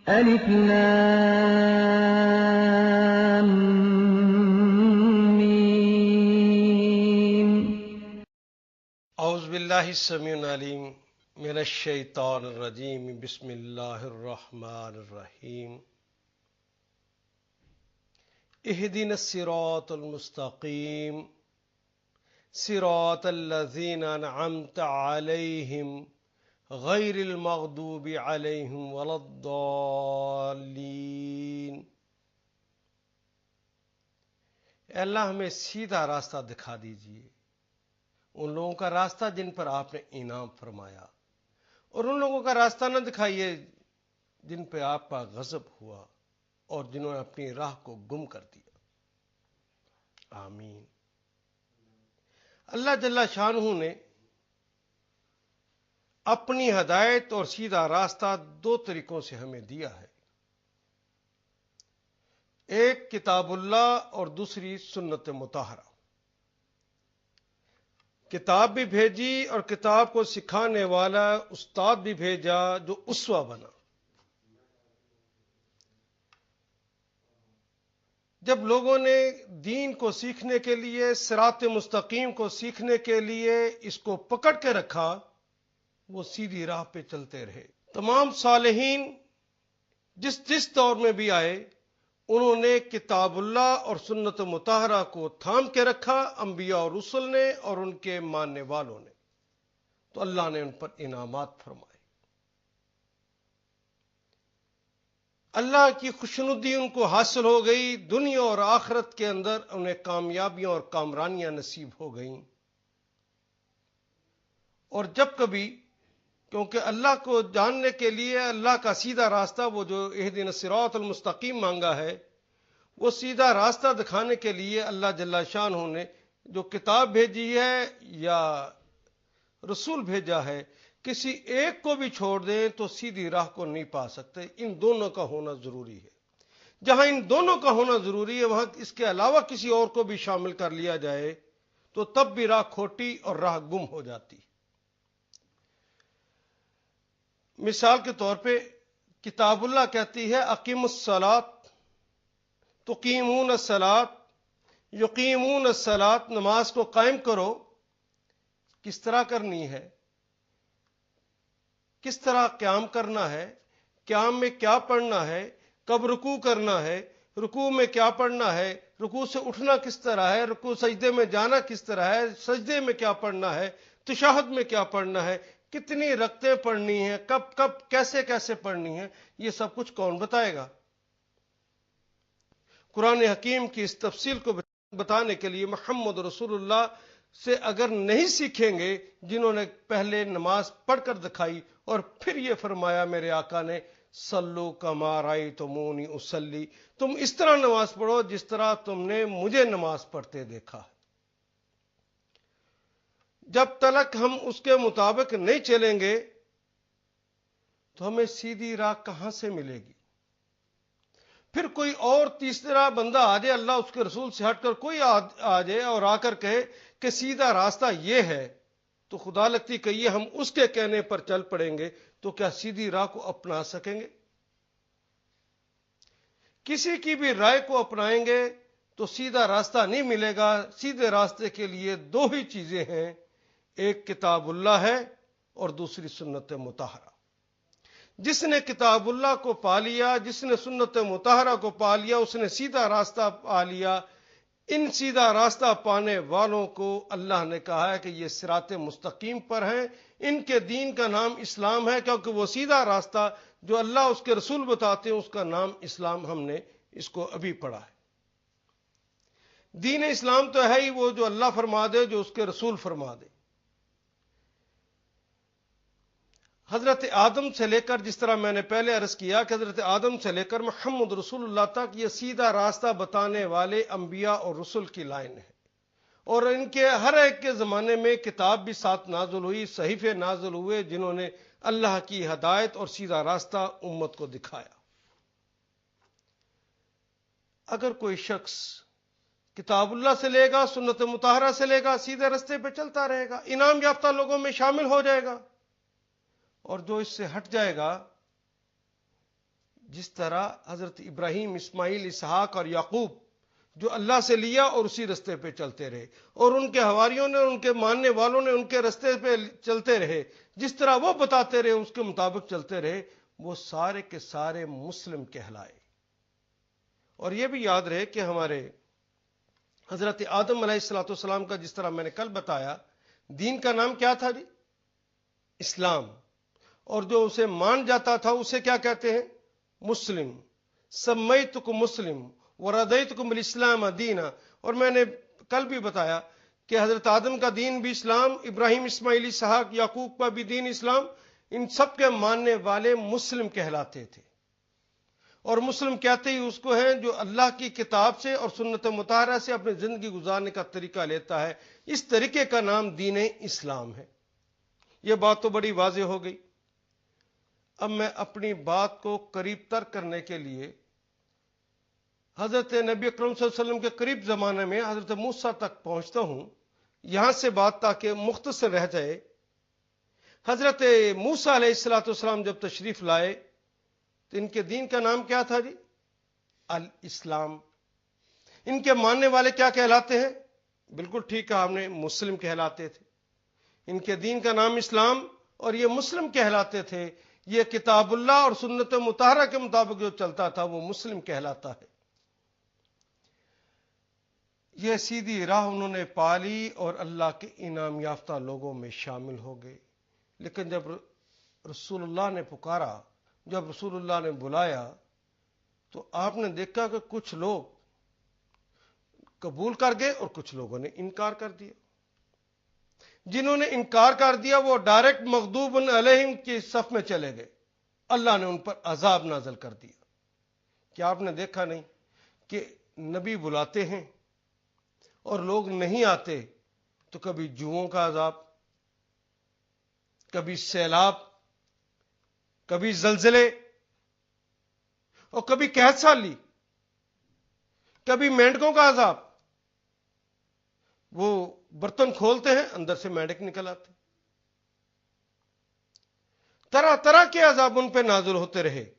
الف لام میم. اعوذ باللہ السمیع العلیم من الشیطان الرجیم. بسم اللہ الرحمن الرحیم. اہدنا الصراط المستقیم صراط الذین انعمت علیہم غیر المغضوب علیہم ولا الضالین. اے اللہ ہمیں سیدھا راستہ دکھا دیجیے، ان لوگوں کا راستہ جن پر آپ نے انعام فرمایا، اور ان لوگوں کا راستہ نہ دکھائیے جن پہ آپ کا غضب ہوا اور جنہوں نے اپنی راہ کو گم کر دیا. آمین. اللہ جل شانہ نے اپنی ہدایت اور سیدھا راستہ دو طریقوں سے ہمیں دیا ہے، ایک کتاب اللہ اور دوسری سنت مطہرہ. کتاب بھی بھیجی اور کتاب کو سکھانے والا استاد بھی بھیجا جو اسوہ بنا. جب لوگوں نے دین کو سیکھنے کے لیے، صراط مستقیم کو سیکھنے کے لیے اس کو پکڑ کے رکھا، وہ سیدھی راہ پہ چلتے رہے. تمام صالحین جس دور میں بھی آئے، انہوں نے کتاب اللہ اور سنت مطہرہ کو تھام کے رکھا، انبیاء اور رسل نے اور ان کے ماننے والوں نے، تو اللہ نے ان پر انعامات فرمائے. اللہ کی خوشنودی ان کو حاصل ہو گئی، دنیا اور آخرت کے اندر انہیں کامیابیاں اور کامرانیاں نصیب ہو گئیں. اور جب کبھی، کیونکہ اللہ کو جاننے کے لیے اللہ کا سیدھا راستہ، وہ جو اہدنا الصراط المستقیم مانگا ہے، وہ سیدھا راستہ دکھانے کے لیے اللہ جل شانہ نے جو کتاب بھیجی ہے یا رسول بھیجا ہے، کسی ایک کو بھی چھوڑ دیں تو سیدھی راہ کو نہیں پا سکتے. ان دونوں کا ہونا ضروری ہے. جہاں ان دونوں کا ہونا ضروری ہے، وہاں اس کے علاوہ کسی اور کو بھی شامل کر لیا جائے تو تب بھی راہ کھوٹی اور راہ گم ہو جاتی. مثال کے طور پہ کتاب اللہ کہتی ہے اقیم الصلاۃ تقیمون الصلاۃ یقیمون الصلاۃ، نماز کو قائم کرو. کس طرح کرنی ہے، کس طرح قیام کرنا ہے، قیام میں کیا پڑھنا ہے، کب رکوع کرنا ہے، رکوع میں کیا پڑھنا ہے، رکوع سے اٹھنا کس طرح ہے، رکوع سجدے میں جانا کس طرح ہے، سجدے میں کیا پڑھنا ہے، تشہد میں کیا پڑھنا ہے، کتنی رکعتیں پڑھنی ہیں، کب کب کیسے کیسے پڑھنی ہیں، یہ سب کچھ کون بتائے گا؟ قرآن حکیم کی اس تفصیل کو بتانے کے لیے محمد رسول اللہ سے اگر نہیں سیکھیں گے، جنہوں نے پہلے نماز پڑھ کر دکھائی اور پھر یہ فرمایا میرے آقا نے صلو کما رأیتمونی اصلی، تم اس طرح نماز پڑھو جس طرح تم نے مجھے نماز پڑھتے دیکھا ہے. جب تک ہم اس کے مطابق نہیں چلیں گے تو ہمیں سیدھی راہ کہاں سے ملے گی؟ پھر کوئی اور تیسرا بندہ آ جائے، اللہ اس کے رسول سے ہٹ کر کوئی آ جائے اور آ کر کہے کہ سیدھا راستہ یہ ہے، تو خدا لگتی کہیے ہم اس کے کہنے پر چل پڑیں گے تو کیا سیدھی راہ کو اپنا سکیں گے؟ کسی کی بھی رائے کو اپنائیں گے تو سیدھا راستہ نہیں ملے گا. سیدھے راستے کے لیے دو ہی چیزیں ہیں، ایک کتاب اللہ ہے اور دوسری سنت مطہرہ. جس نے کتاب اللہ کو پا لیا، جس نے سنت مطہرہ کو پا لیا، اس نے سیدھا راستہ پا لیا. ان سیدھا راستہ پانے والوں کو اللہ نے کہا ہے کہ یہ صراط مستقیم پر ہیں. ان کے دین کا نام اسلام ہے، کیونکہ وہ سیدھا راستہ جو اللہ اس کے رسول بتاتے ہیں اس کا نام اسلام. ہم نے اس کو ابھی پڑھا ہے. دین اسلام تو ہے ہی وہ جو اللہ فرما دے، جو اس کے رسول فرما دے. حضرت آدم سے لے کر، جس طرح میں نے پہلے عرض کیا کہ حضرت آدم سے لے کر محمد رسول اللہ تک یہ سیدھا راستہ بتانے والے انبیاء اور رسل کی لائن ہے. اور ان کے ہر ایک کے زمانے میں کتاب بھی ساتھ نازل ہوئی، صحیفے نازل ہوئے جنہوں نے اللہ کی ہدایت اور سیدھا راستہ امت کو دکھایا. اگر کوئی شخص کتاب اللہ سے لے گا، سنت مطہرہ سے لے گا، سیدھے راستے پہ چلتا رہے گا، انعام یافتہ لوگوں میں شامل ہو جائے گا. اور جو اس سے ہٹ جائے گا، جس طرح حضرت ابراہیم، اسماعیل، اسحاق اور یعقوب جو اللہ سے لیا اور اسی رستے پہ چلتے رہے، اور ان کے حواریوں نے، ان کے ماننے والوں نے ان کے رستے پہ چلتے رہے، جس طرح وہ بتاتے رہے اس کے مطابق چلتے رہے، وہ سارے کے سارے مسلم کہلائے۔ اور یہ بھی یاد رہے کہ ہمارے حضرت آدم علیہ الصلوۃ والسلام کا جس طرح میں نے کل بتایا، دین کا نام کیا تھا جی؟ اسلام۔ اور جو اسے مان جاتا تھا اسے کیا کہتے ہیں؟ مسلم۔ سمیتکم مسلم ورضیتکم بالاسلام دینا۔ اور میں نے کل بھی بتایا کہ حضرت آدم کا دین بھی اسلام، ابراہیم، اسماعیل، اسحاق، یعقوب کا بھی دین اسلام، ان سب کے ماننے والے مسلم کہلاتے تھے۔ اور مسلم کہتے ہی اس کو ہیں جو اللہ کی کتاب سے اور سنت مطہرہ سے اپنی زندگی گزارنے کا طریقہ لیتا ہے۔ اس طریقے کا نام دین اسلام ہے۔ یہ بات تو بڑی واضح ہو گئی۔ اب میں اپنی بات کو قریب تر کرنے کے لیے حضرت نبی اکرم صلی اللہ علیہ وسلم کے قریب زمانے میں حضرت موسیٰ تک پہنچتا ہوں، یہاں سے بات تاکہ مختصر رہ جائے۔ حضرت موسیٰ علیہ السلام جب تشریف لائے تو ان کے دین کا نام کیا تھا جی؟ الاسلام۔ ان کے ماننے والے کیا کہلاتے ہیں؟ بالکل ٹھیک کہا آپ نے، مسلم کہلاتے تھے۔ ان کے دین کا نام اسلام اور یہ مسلم کہلاتے تھے۔ یہ کتاب اللہ اور سنت مطہرہ کے مطابق جو چلتا تھا وہ مسلم کہلاتا ہے۔ یہ سیدھی راہ انہوں نے پالی اور اللہ کے انعام یافتہ لوگوں میں شامل ہو گئے۔ لیکن جب رسول اللہ نے پکارا، جب رسول اللہ نے بلایا، تو آپ نے دیکھا کہ کچھ لوگ قبول کر گئے اور کچھ لوگوں نے انکار کر دیا۔ جنہوں نے انکار کر دیا وہ ڈائریکٹ مغضوب علیہم کی صف میں چلے گئے، اللہ نے ان پر عذاب نازل کر دیا۔ کیا آپ نے دیکھا نہیں کہ نبی بلاتے ہیں اور لوگ نہیں آتے تو کبھی جوؤں کا عذاب، کبھی سیلاب، کبھی زلزلے، اور کبھی قحط سالی، کبھی مینڈکوں کا عذاب۔ وہ برتن کھولتے ہیں اندر سے مینڈک نکل آتے۔ طرح طرح کے عذاب ان پہ نازل ہوتے رہے،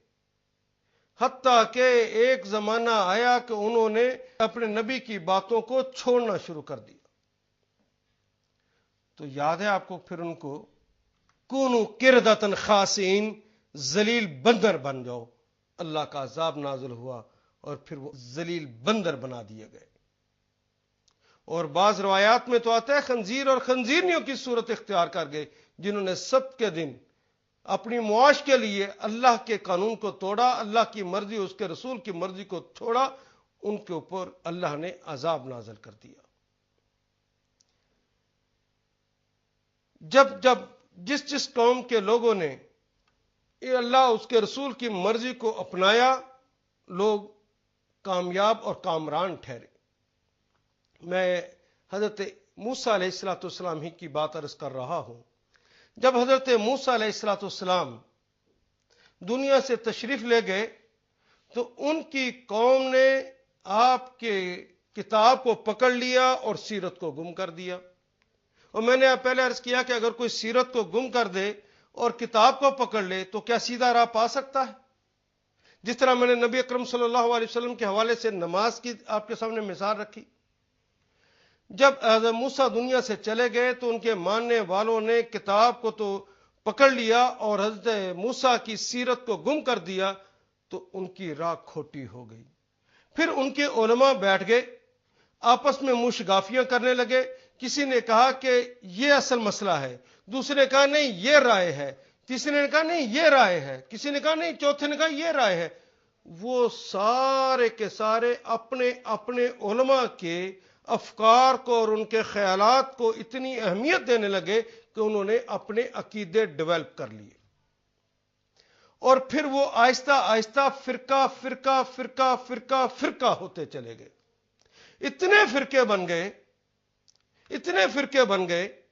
حتیٰ کہ ایک زمانہ آیا کہ انہوں نے اپنے نبی کی باتوں کو چھوڑنا شروع کر دیا۔ تو یاد ہے آپ کو پھر ان کو کونوا قردۃ خاسئین، ذلیل بندر بن جاؤ، اللہ کا عذاب نازل ہوا اور پھر وہ ذلیل بندر بنا دیے گئے۔ اور بعض روایات میں تو آتا ہے خنزیر اور خنزیرنیوں کی صورت اختیار کر گئے، جنہوں نے سب کے دن اپنی معاش کے لیے اللہ کے قانون کو توڑا، اللہ کی مرضی، اس کے رسول کی مرضی کو چھوڑا، ان کے اوپر اللہ نے عذاب نازل کر دیا۔ جب جب جس قوم کے لوگوں نے یہ اللہ اس کے رسول کی مرضی کو اپنایا، لوگ کامیاب اور کامران ٹھہرے۔ میں حضرت موسیٰ علیہ السلام ہی کی بات عرض کر رہا ہوں۔ جب حضرت موسیٰ علیہ السلام دنیا سے تشریف لے گئے تو ان کی قوم نے آپ کے کتاب کو پکڑ لیا اور سیرت کو گم کر دیا۔ اور میں نے پہلے عرض کیا کہ اگر کوئی سیرت کو گم کر دے اور کتاب کو پکڑ لے تو کیا سیدھا راہ پا سکتا ہے؟ جس طرح میں نے نبی اکرم صلی اللہ علیہ وسلم کے حوالے سے نماز کی آپ کے سامنے مثال رکھی۔ جب حضرت موسیٰ دنیا سے چلے گئے تو ان کے ماننے والوں نے کتاب کو تو پکڑ لیا اور حضرت موسیٰ کی سیرت کو گم کر دیا، تو ان کی راہ کھوٹی ہو گئی۔ پھر ان کے علماء بیٹھ گئے، آپس میں مشگافیاں کرنے لگے۔ کسی نے کہا کہ یہ اصل مسئلہ ہے، دوسرے نے کہا نہیں یہ رائے ہے، تیسرے نے کہا نہیں یہ رائے ہے، کسی نے کہا نہیں، چوتھے نے کہا یہ رائے ہے۔ وہ سارے کے سارے اپنے اپنے علماء کے افکار کو اور ان کے خیالات کو اتنی اہمیت دینے لگے کہ انہوں نے اپنے عقیدے ڈیولپ کر لیے، اور پھر وہ آہستہ آہستہ فرقہ فرقہ فرقہ فرقہ فرقہ ہوتے چلے گئے۔ اتنے فرقے بن گئے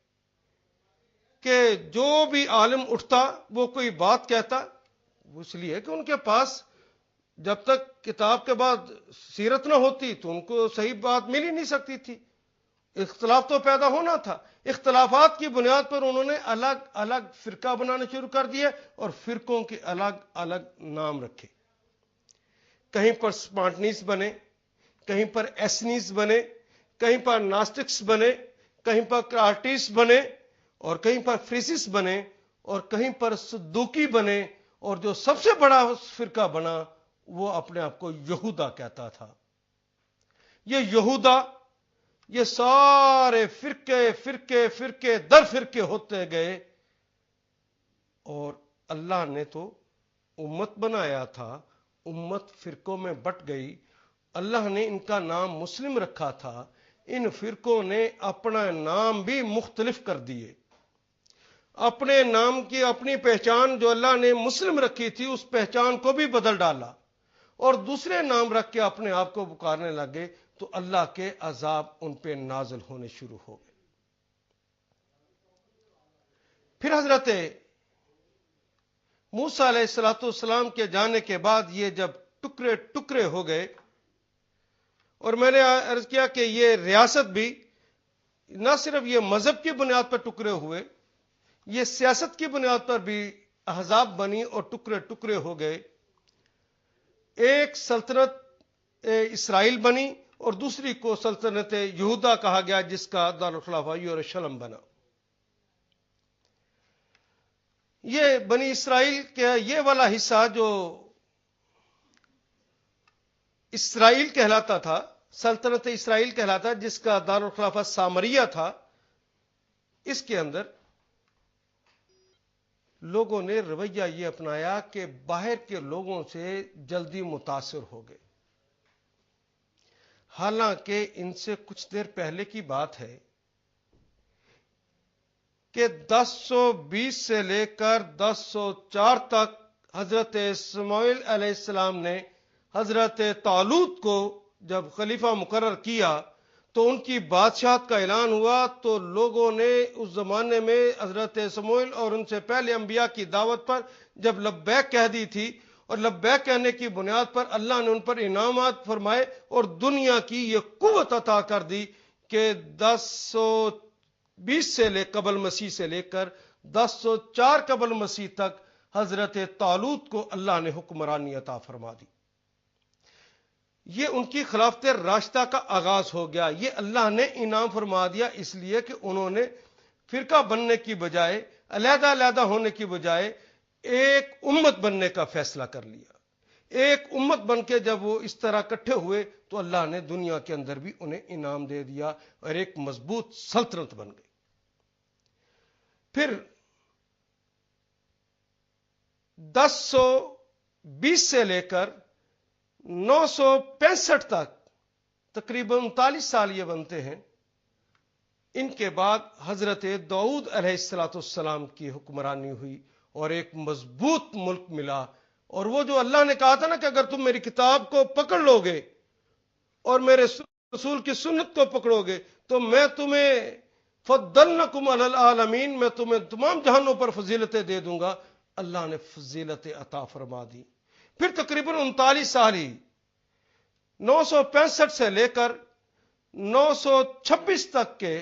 کہ جو بھی عالم اٹھتا وہ کوئی بات کہتا، وہ اس لیے کہ ان کے پاس جب تک کتاب کے بعد سیرت نہ ہوتی تو ان کو صحیح بات مل ہی نہیں سکتی تھی۔ اختلاف تو پیدا ہونا تھا۔ اختلافات کی بنیاد پر انہوں نے الگ الگ فرقہ بنانا شروع کر دیے اور فرقوں کے الگ الگ نام رکھے۔ کہیں پر سپارٹنیز بنے، کہیں پر ایسنیز بنے، کہیں پر ناسٹکس بنے، کہیں پر کرارٹیس بنے، اور کہیں پر فریسس بنے، اور کہیں پر صدوقی بنے، اور جو سب سے بڑا فرقہ بنا وہ اپنے آپ کو یہودا کہتا تھا۔ یہ یہودا، یہ سارے فرقے فرقے فرقے در فرقے ہوتے گئے، اور اللہ نے تو امت بنایا تھا، امت فرقوں میں بٹ گئی۔ اللہ نے ان کا نام مسلم رکھا تھا، ان فرقوں نے اپنا نام بھی مختلف کر دیے۔ اپنے نام کی اپنی پہچان جو اللہ نے مسلم رکھی تھی اس پہچان کو بھی بدل ڈالا، اور دوسرے نام رکھ کے اپنے آپ کو پکارنے لگے، تو اللہ کے عذاب ان پہ نازل ہونے شروع ہو گئے۔ پھر حضرت موسیٰ علیہ السلام کے جانے کے بعد یہ جب ٹکڑے ٹکڑے ہو گئے، اور میں نے عرض کیا کہ یہ ریاست بھی نہ صرف یہ مذہب کی بنیاد پر ٹکڑے ہوئے، یہ سیاست کی بنیاد پر بھی احزاب بنی اور ٹکڑے ٹکڑے ہو گئے۔ ایک سلطنت اسرائیل بنی اور دوسری کو سلطنت یہودا کہا گیا، جس کا دارالخلافہ یروشلم بنا۔ یہ بنی اسرائیل کا یہ والا حصہ جو اسرائیل کہلاتا تھا، سلطنت اسرائیل کہلاتا، جس کا دارالخلافہ سامریہ تھا، اس کے اندر لوگوں نے رویہ یہ اپنایا کہ باہر کے لوگوں سے جلدی متاثر ہو گئے۔ حالانکہ ان سے کچھ دیر پہلے کی بات ہے کہ 1020 سے لے کر 1004 تک حضرت اسماعیل علیہ السلام نے حضرت طالوت کو جب خلیفہ مقرر کیا تو ان کی بادشاہت کا اعلان ہوا، تو لوگوں نے اس زمانے میں حضرت اسماعیل اور ان سے پہلے انبیاء کی دعوت پر جب لبیک کہہ دی تھی، اور لبیک کہنے کی بنیاد پر اللہ نے ان پر انعامات فرمائے اور دنیا کی یہ قوت عطا کر دی کہ 1020 سے لے قبل مسیح سے لے کر 1004 قبل مسیح تک حضرت طالوت کو اللہ نے حکمرانی عطا فرما دی۔ یہ ان کی خلافت راشدہ کا آغاز ہو گیا۔ یہ اللہ نے انعام فرما دیا، اس لیے کہ انہوں نے فرقہ بننے کی بجائے، علیحدہ علیحدہ ہونے کی بجائے ایک امت بننے کا فیصلہ کر لیا۔ ایک امت بن کے جب وہ اس طرح اکٹھے ہوئے تو اللہ نے دنیا کے اندر بھی انہیں انعام دے دیا اور ایک مضبوط سلطنت بن گئی۔ پھر 1020 سے لے کر 965 تک تقریباً 39 سال یہ بنتے ہیں۔ ان کے بعد حضرت داؤد علیہ السلام کی حکمرانی ہوئی اور ایک مضبوط ملک ملا، اور وہ جو اللہ نے کہا تھا نا کہ اگر تم میری کتاب کو پکڑ لو گے اور میرے رسول کی سنت کو پکڑو گے تو میں تمہیں فضلنکم علی العالمین، میں تمہیں تمام جہانوں پر فضیلتیں دے دوں گا۔ اللہ نے فضیلتیں عطا فرما دی۔ پھر تقریباً 39 سال ہی 965 سے لے کر 926 تک کے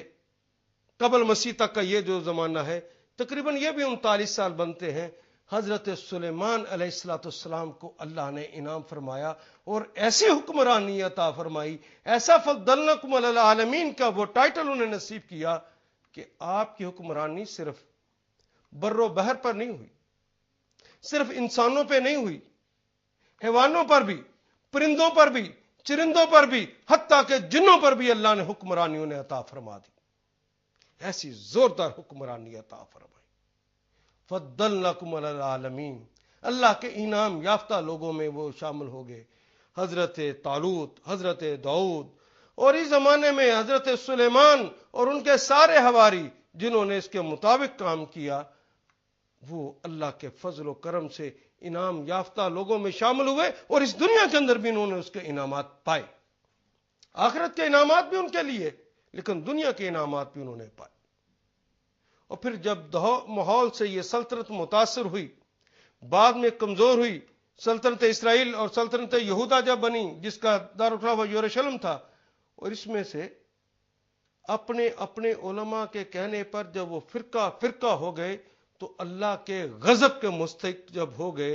قبل مسیح تک کا یہ جو زمانہ ہے، تقریباً یہ بھی 39 سال بنتے ہیں۔ حضرت سلیمان علیہ السلام کو اللہ نے انعام فرمایا اور ایسی حکمرانی عطا فرمائی، ایسا فضلنکم علی العالمین کا وہ ٹائٹل انہیں نصیب کیا کہ آپ کی حکمرانی صرف بر و بحر پر نہیں ہوئی، صرف انسانوں پہ نہیں ہوئی، حیوانوں پر بھی، پرندوں پر بھی، چرندوں پر بھی، حتیٰ کہ جنوں پر بھی اللہ نے حکمرانی انہیں عطا فرما دی۔ ایسی زوردار حکمرانی عطا فرمائی۔ فضلناکم علی العالمین، اللہ کے انعام یافتہ لوگوں میں وہ شامل ہو گئے۔ حضرت طالوت، حضرت داؤد، اور اس زمانے میں حضرت سلیمان اور ان کے سارے حواری جنہوں نے اس کے مطابق کام کیا، وہ اللہ کے فضل و کرم سے انعام یافتہ لوگوں میں شامل ہوئے، اور اس دنیا کے اندر بھی انہوں نے اس کے انعامات پائے۔ آخرت کے انعامات بھی ان کے لیے، لیکن دنیا کے انعامات بھی انہوں نے پائے۔ اور پھر جب ماحول سے یہ سلطنت متاثر ہوئی، بعد میں کمزور ہوئی، سلطنت اسرائیل اور سلطنت یہودا جب بنی جس کا دارالخلافہ یروشلم تھا، اور اس میں سے اپنے اپنے علماء کے کہنے پر جب وہ فرقہ فرقہ ہو گئے تو اللہ کے غضب کے مستحق جب ہو گئے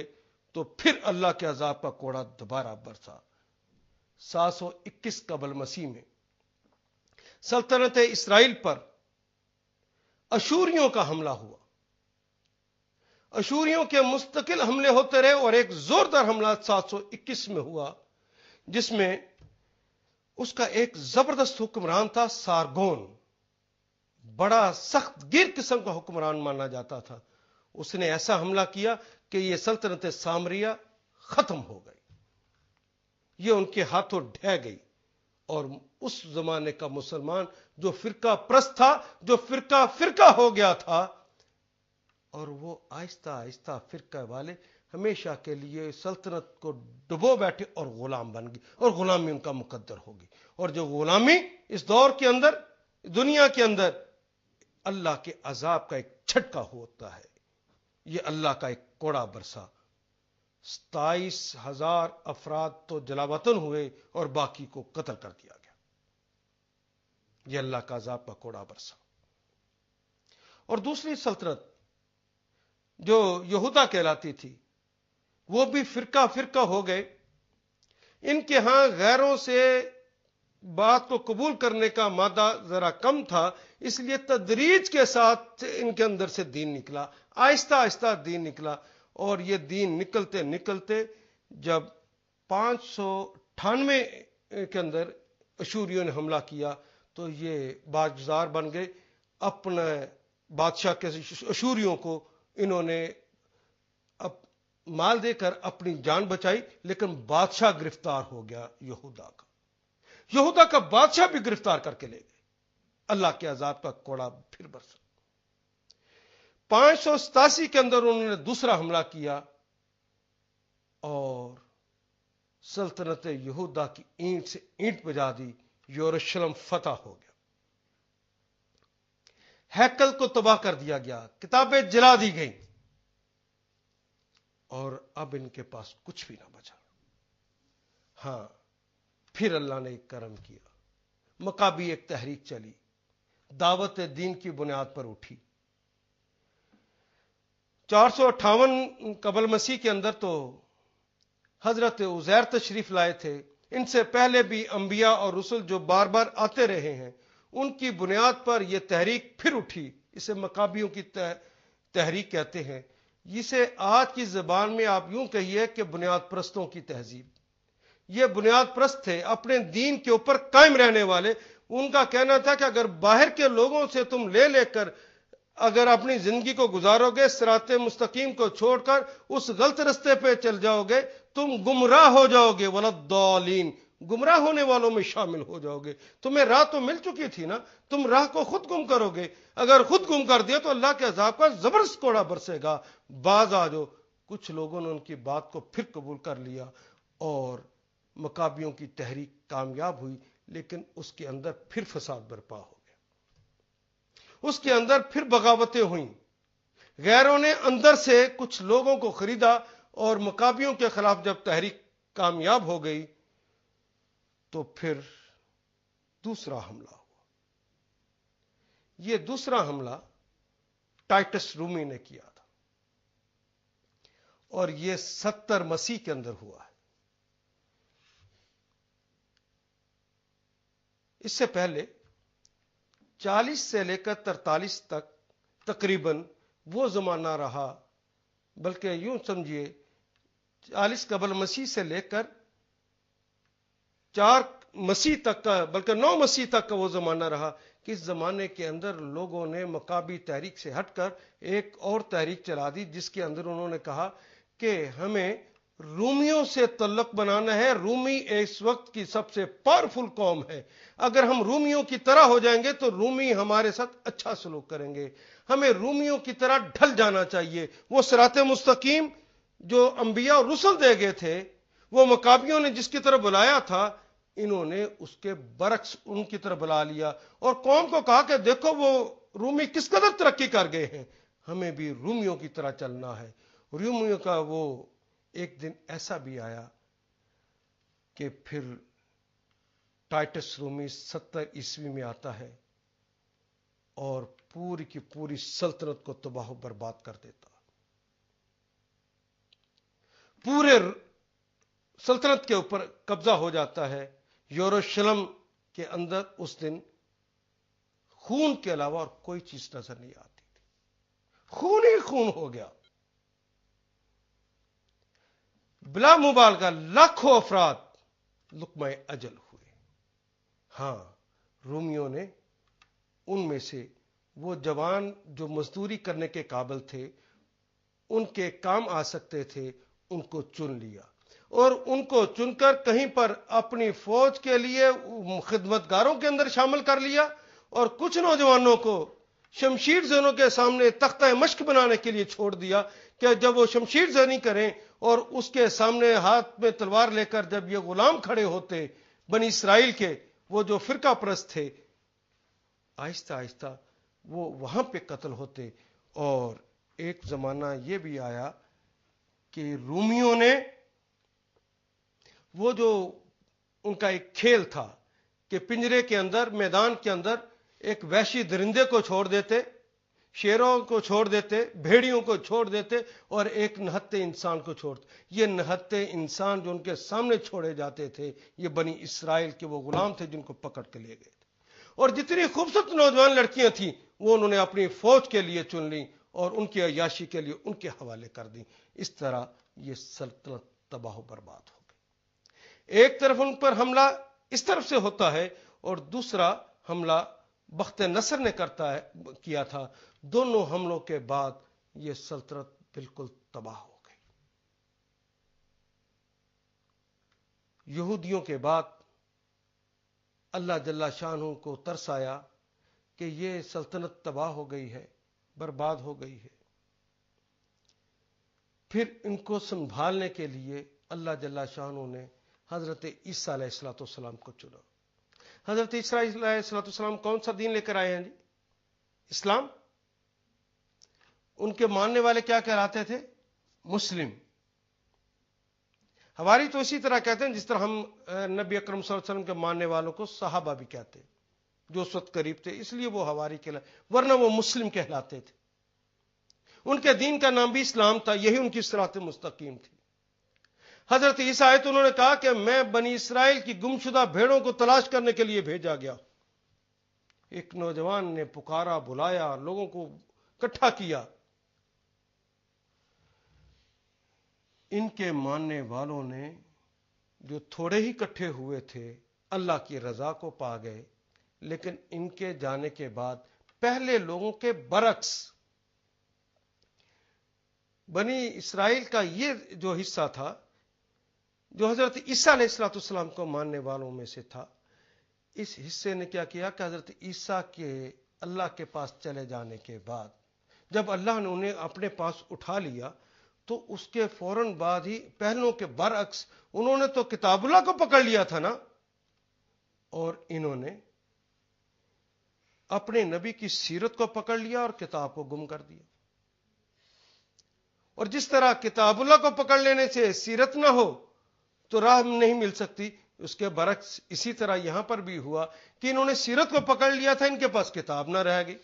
تو پھر اللہ کے عذاب کا کوڑا دوبارہ برسا۔ 721 قبل مسیح میں سلطنت اسرائیل پر اشوریوں کا حملہ ہوا۔ اشوریوں کے مستقل حملے ہوتے رہے اور ایک زوردار حملہ 721 میں ہوا، جس میں اس کا ایک زبردست حکمران تھا سارگون، بڑا سخت گیر قسم کا حکمران مانا جاتا تھا۔ اس نے ایسا حملہ کیا کہ یہ سلطنت سامریہ ختم ہو گئی، یہ ان کے ہاتھوں ڈھہ گئی، اور اس زمانے کا مسلمان جو فرقہ پرست تھا، جو فرقہ ہو گیا تھا، اور وہ آہستہ آہستہ فرقہ والے ہمیشہ کے لیے سلطنت کو ڈبو بیٹھے اور غلام بن گئے، اور غلامی ان کا مقدر ہوگی۔ اور جو غلامی اس دور کے اندر، دنیا کے اندر اللہ کے عذاب کا ایک چھٹکا ہوتا ہے، یہ اللہ کا ایک کوڑا برسا۔ 27,000 افراد تو جلا وطن ہوئے اور باقی کو قتل کر دیا گیا۔ یہ اللہ کا عذاب کا کوڑا برسا۔ اور دوسری سلطنت جو یہودا کہلاتی تھی، وہ بھی فرقہ ہو گئے۔ ان کے ہاں غیروں سے بات کو قبول کرنے کا مادہ ذرا کم تھا، اس لیے تدریج کے ساتھ ان کے اندر سے دین نکلا، آہستہ آہستہ دین نکلا، اور یہ دین نکلتے نکلتے جب 598 کے اندر اشوریوں نے حملہ کیا تو یہ باجزار بن گئے۔ اپنے بادشاہ کے اشوریوں کو انہوں نے مال دے کر اپنی جان بچائی، لیکن بادشاہ گرفتار ہو گیا یہودا کا بادشاہ بھی گرفتار کر کے لے گئے۔ اللہ کے عذاب کا کوڑا پھر برسا۔ 587 کے اندر انہوں نے دوسرا حملہ کیا اور سلطنت یہودا کی اینٹ سے اینٹ بجا دی، یروشلم فتح ہو گیا، ہیکل کو تباہ کر دیا گیا، کتابیں جلا دی گئیں، اور اب ان کے پاس کچھ بھی نہ بچا۔ ہاں، پھر اللہ نے ایک کرم کیا، مکابی ایک تحریک چلی، دعوت دین کی بنیاد پر اٹھی۔ 458 قبل مسیح کے اندر تو حضرت عزیر تشریف لائے تھے۔ ان سے پہلے بھی انبیاء اور رسل جو بار بار آتے رہے ہیں، ان کی بنیاد پر یہ تحریک پھر اٹھی۔ اسے مکابیوں کی تحریک کہتے ہیں۔ جسے آج کی زبان میں آپ یوں کہیے کہ بنیاد پرستوں کی تہذیب۔ یہ بنیاد پرست تھے، اپنے دین کے اوپر قائم رہنے والے۔ ان کا کہنا تھا کہ اگر باہر کے لوگوں سے تم لے کر اگر اپنی زندگی کو گزارو گے، صراط مستقیم کو چھوڑ کر اس غلط رستے پہ چل جاؤ گے، تم گمراہ ہو جاؤ گے، ولضالین، گمراہ ہونے والوں میں شامل ہو جاؤ گے۔ تمہیں راہ تو مل چکی تھی نا، تم راہ کو خود گم کرو گے۔ اگر خود گم کر دیا تو اللہ کے عذاب کا زبردست کوڑا برسے گا۔ باز آ جاؤ۔ کچھ لوگوں نے ان کی بات کو پھر قبول کر لیا اور مکابیوں کی تحریک کامیاب ہوئی، لیکن اس کے اندر پھر فساد برپا ہو گیا، اس کے اندر پھر بغاوتیں ہوئیں۔ غیروں نے اندر سے کچھ لوگوں کو خریدا، اور مکابیوں کے خلاف جب تحریک کامیاب ہو گئی تو پھر دوسرا حملہ ہوا۔ یہ دوسرا حملہ ٹائٹس رومی نے کیا تھا، اور یہ 70 مسیح کے اندر ہوا ہے۔ اس سے پہلے 40 سے لے کر 43 تک تقریباً وہ زمانہ رہا، بلکہ یوں سمجھیے 40 قبل مسیح سے لے کر 4 مسیح تک کا، بلکہ 9 مسیح تک کا وہ زمانہ رہا کہ اس زمانے کے اندر لوگوں نے مکابی تحریک سے ہٹ کر ایک اور تحریک چلا دی، جس کے اندر انہوں نے کہا کہ ہمیں رومیوں سے تعلق بنانا ہے۔ رومی اس وقت کی سب سے پاورفل قوم ہے، اگر ہم رومیوں کی طرح ہو جائیں گے تو رومی ہمارے ساتھ اچھا سلوک کریں گے، ہمیں رومیوں کی طرح ڈھل جانا چاہیے۔ وہ صراط مستقیم جو انبیاء اور رسل دے گئے تھے، وہ مکابیوں نے جس کی طرف بلایا تھا، انہوں نے اس کے برعکس ان کی طرف بلا لیا، اور قوم کو کہا کہ دیکھو وہ رومی کس قدر ترقی کر گئے ہیں، ہمیں بھی رومیوں کی طرح چلنا ہے۔ رومیوں کا وہ ایک دن ایسا بھی آیا کہ پھر ٹائٹس رومی 70 عیسوی میں آتا ہے اور پوری کی پوری سلطنت کو تباہ و برباد کر دیتا۔ پورے سلطنت کے اوپر قبضہ ہو جاتا ہے. یروشلم کے اندر اس دن خون کے علاوہ اور کوئی چیز نظر نہیں آتی تھی. خون ہی خون ہو گیا. بلا مبالغہ لاکھوں افراد لقمہ اجل ہوئے. ہاں، رومیوں نے ان میں سے وہ جوان جو مزدوری کرنے کے قابل تھے، ان کے کام آ سکتے تھے، ان کو چن لیا اور ان کو چن کر کہیں پر اپنی فوج کے لیے خدمتگاروں کے اندر شامل کر لیا اور کچھ نوجوانوں کو شمشیر زنوں کے سامنے تختہ مشق بنانے کے لیے چھوڑ دیا کہ جب وہ شمشیر زنی کریں اور اس کے سامنے ہاتھ میں تلوار لے کر جب یہ غلام کھڑے ہوتے بنی اسرائیل کے، وہ جو فرقہ پرست تھے، آہستہ آہستہ وہ وہاں پہ قتل ہوتے. اور ایک زمانہ یہ بھی آیا کہ رومیوں نے وہ جو ان کا ایک کھیل تھا کہ پنجرے کے اندر، میدان کے اندر ایک وحشی درندے کو چھوڑ دیتے، شیروں کو چھوڑ دیتے، بھیڑیوں کو چھوڑ دیتے اور ایک نہتے انسان کو چھوڑتے. یہ نہتے انسان جو ان کے سامنے چھوڑے جاتے تھے، یہ بنی اسرائیل کے وہ غلام تھے جن کو پکڑ کے لے گئے تھے. اور جتنی خوبصورت نوجوان لڑکیاں تھیں وہ انہوں نے اپنی فوج کے لیے چن لیں اور ان کی عیاشی کے لیے ان کے حوالے کر دیں. اس طرح یہ سلطنت تباہ و برباد ہو گئی. ایک طرف ان پر حملہ اس طرف سے ہوتا ہے اور دوسرا حملہ بخت نصر نے کیا تھا. دونوں حملوں کے بعد یہ سلطنت بالکل تباہ ہو گئی. یہودیوں کے بعد اللہ جل شانہ کو ترس آیا کہ یہ سلطنت تباہ ہو گئی ہے، برباد ہو گئی ہے. پھر ان کو سنبھالنے کے لیے اللہ جل شانہ نے حضرت عیسیٰ علیہ الصلوۃ والسلام کو چنا. حضرت عیسیٰ علیہ الصلوۃ والسلام کون سا دین لے کر آئے ہیں جی؟ اسلام. ان کے ماننے والے کیا کہلاتے تھے؟ مسلم. حواری تو اسی طرح کہتے ہیں جس طرح ہم نبی اکرم صلی اللہ علیہ وسلم کے ماننے والوں کو صحابہ بھی کہتے ہیں، جو اس وقت قریب تھے، اس لیے وہ حواری کہلائے، ورنہ وہ مسلم کہلاتے تھے. ان کے دین کا نام بھی اسلام تھا، یہی ان کی صراط مستقیم تھی. حضرت عیسیٰ آئے تو انہوں نے کہا کہ میں بنی اسرائیل کی گمشدہ بھیڑوں کو تلاش کرنے کے لیے بھیجا گیا. ایک نوجوان نے پکارا، بلایا، لوگوں کو اکٹھا کیا. ان کے ماننے والوں نے جو تھوڑے ہی اکٹھے ہوئے تھے اللہ کی رضا کو پا گئے، لیکن ان کے جانے کے بعد پہلے لوگوں کے برعکس بنی اسرائیل کا یہ جو حصہ تھا جو حضرت عیسیٰ علیہ الصلوۃ والسلام کو ماننے والوں میں سے تھا، اس حصے نے کیا کیا کہ حضرت عیسیٰ کے اللہ کے پاس چلے جانے کے بعد جب اللہ نے انہیں اپنے پاس اٹھا لیا تو اس کے فوراً بعد ہی پہلوں کے برعکس انہوں نے تو کتاب اللہ کو پکڑ لیا تھا نا، اور انہوں نے اپنے نبی کی سیرت کو پکڑ لیا اور کتاب کو گم کر دیا. اور جس طرح کتاب اللہ کو پکڑ لینے سے سیرت نہ ہو تو راہ نہیں مل سکتی، اس کے برعکس اسی طرح یہاں پر بھی ہوا کہ انہوں نے سیرت کو پکڑ لیا تھا، ان کے پاس کتاب نہ رہ گئی،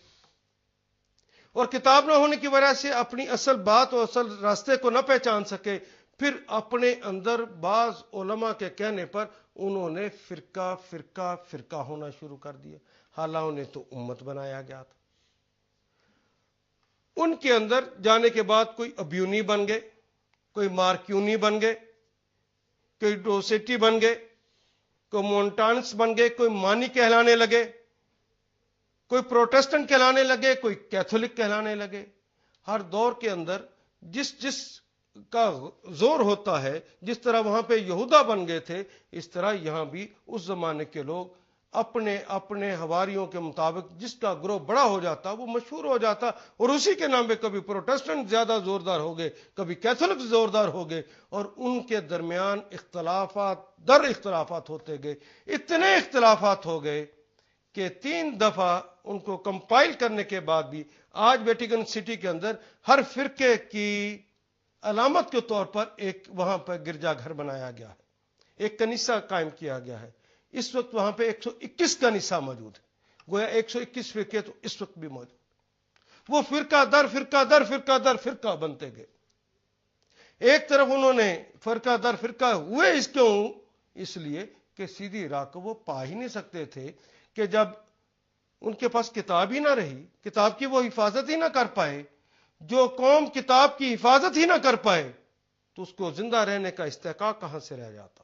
اور کتاب نہ ہونے کی وجہ سے اپنی اصل بات اور اصل راستے کو نہ پہچان سکے. پھر اپنے اندر بعض علماء کے کہنے پر انہوں نے فرقہ فرقہ فرقہ ہونا شروع کر دیا، حالانکہ انہیں تو امت بنایا گیا تھا. ان کے اندر جانے کے بعد کوئی ابیونی بن گئے، کوئی مارکیونی بن گئے، کوئی ڈوسیٹی بن گئے، کوئی مونٹانس بن گئے، کوئی مانی کہلانے لگے، کوئی پروٹسٹنٹ کہلانے لگے، کوئی کیتھولک کہلانے لگے. ہر دور کے اندر جس کا زور ہوتا ہے، جس طرح وہاں پہ یہودا بن گئے تھے، اس طرح یہاں بھی اس زمانے کے لوگ اپنے اپنے حواریوں کے مطابق جس کا گروہ بڑا ہو جاتا وہ مشہور ہو جاتا، اور اسی کے نام پہ کبھی پروٹسٹنٹ زیادہ زوردار ہو گئے، کبھی کیتھولک زوردار ہو گئے، اور ان کے درمیان اختلافات در اختلافات ہوتے گئے. اتنے اختلافات ہو گئے کہ 3 دفعہ ان کو کمپائل کرنے کے بعد بھی آج ویٹیکن سٹی کے اندر ہر فرقے کی علامت کے طور پر ایک وہاں پر گرجا گھر بنایا گیا ہے، ایک کنیسہ قائم کیا گیا ہے. اس وقت وہاں پہ 121 کنیسہ موجود ہے، گویا 121 فرقے تو اس وقت بھی موجود. وہ فرقہ در فرقہ در فرقہ در فرقہ بنتے گئے. ایک طرف انہوں نے فرقہ در فرقہ ہوئے اس کیوں؟ اس لیے کہ سیدھی راہ کو وہ پا ہی نہیں سکتے تھے، کہ جب ان کے پاس کتاب ہی نہ رہی، کتاب کی وہ حفاظت ہی نہ کر پائے، جو قوم کتاب کی حفاظت ہی نہ کر پائے تو اس کو زندہ رہنے کا استحقاق کہاں سے رہ جاتا؟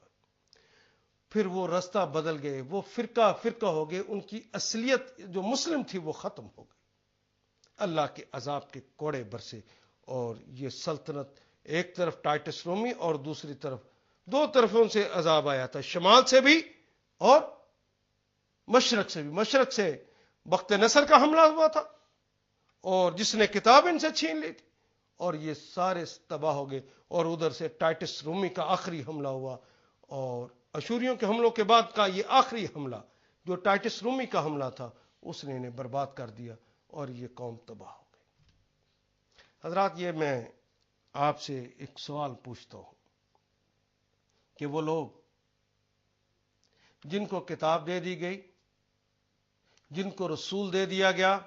پھر وہ راستہ بدل گئے، وہ فرقہ فرقہ ہو گئے، ان کی اصلیت جو مسلم تھی وہ ختم ہو گئی، اللہ کے عذاب کے کوڑے برسے، اور یہ سلطنت ایک طرف ٹائٹس رومی اور دوسری طرف، دو طرفوں سے عذاب آیا تھا، شمال سے بھی اور مشرق سے بھی۔ مشرق سے بخت نصر کا حملہ ہوا تھا، اور جس نے کتاب ان سے چھین لی تھی، اور یہ سارے تباہ ہو گئے، اور ادھر سے ٹائٹس رومی کا آخری حملہ ہوا، اور اشوریوں کے حملوں کے بعد کا یہ آخری حملہ جو ٹائٹس رومی کا حملہ تھا، اس نے انہیں برباد کر دیا، اور یہ قوم تباہ ہو گئی۔ حضرات، یہ میں آپ سے ایک سوال پوچھتا ہوں کہ وہ لوگ جن کو کتاب دے دی گئی، جن کو رسول دے دیا گیا،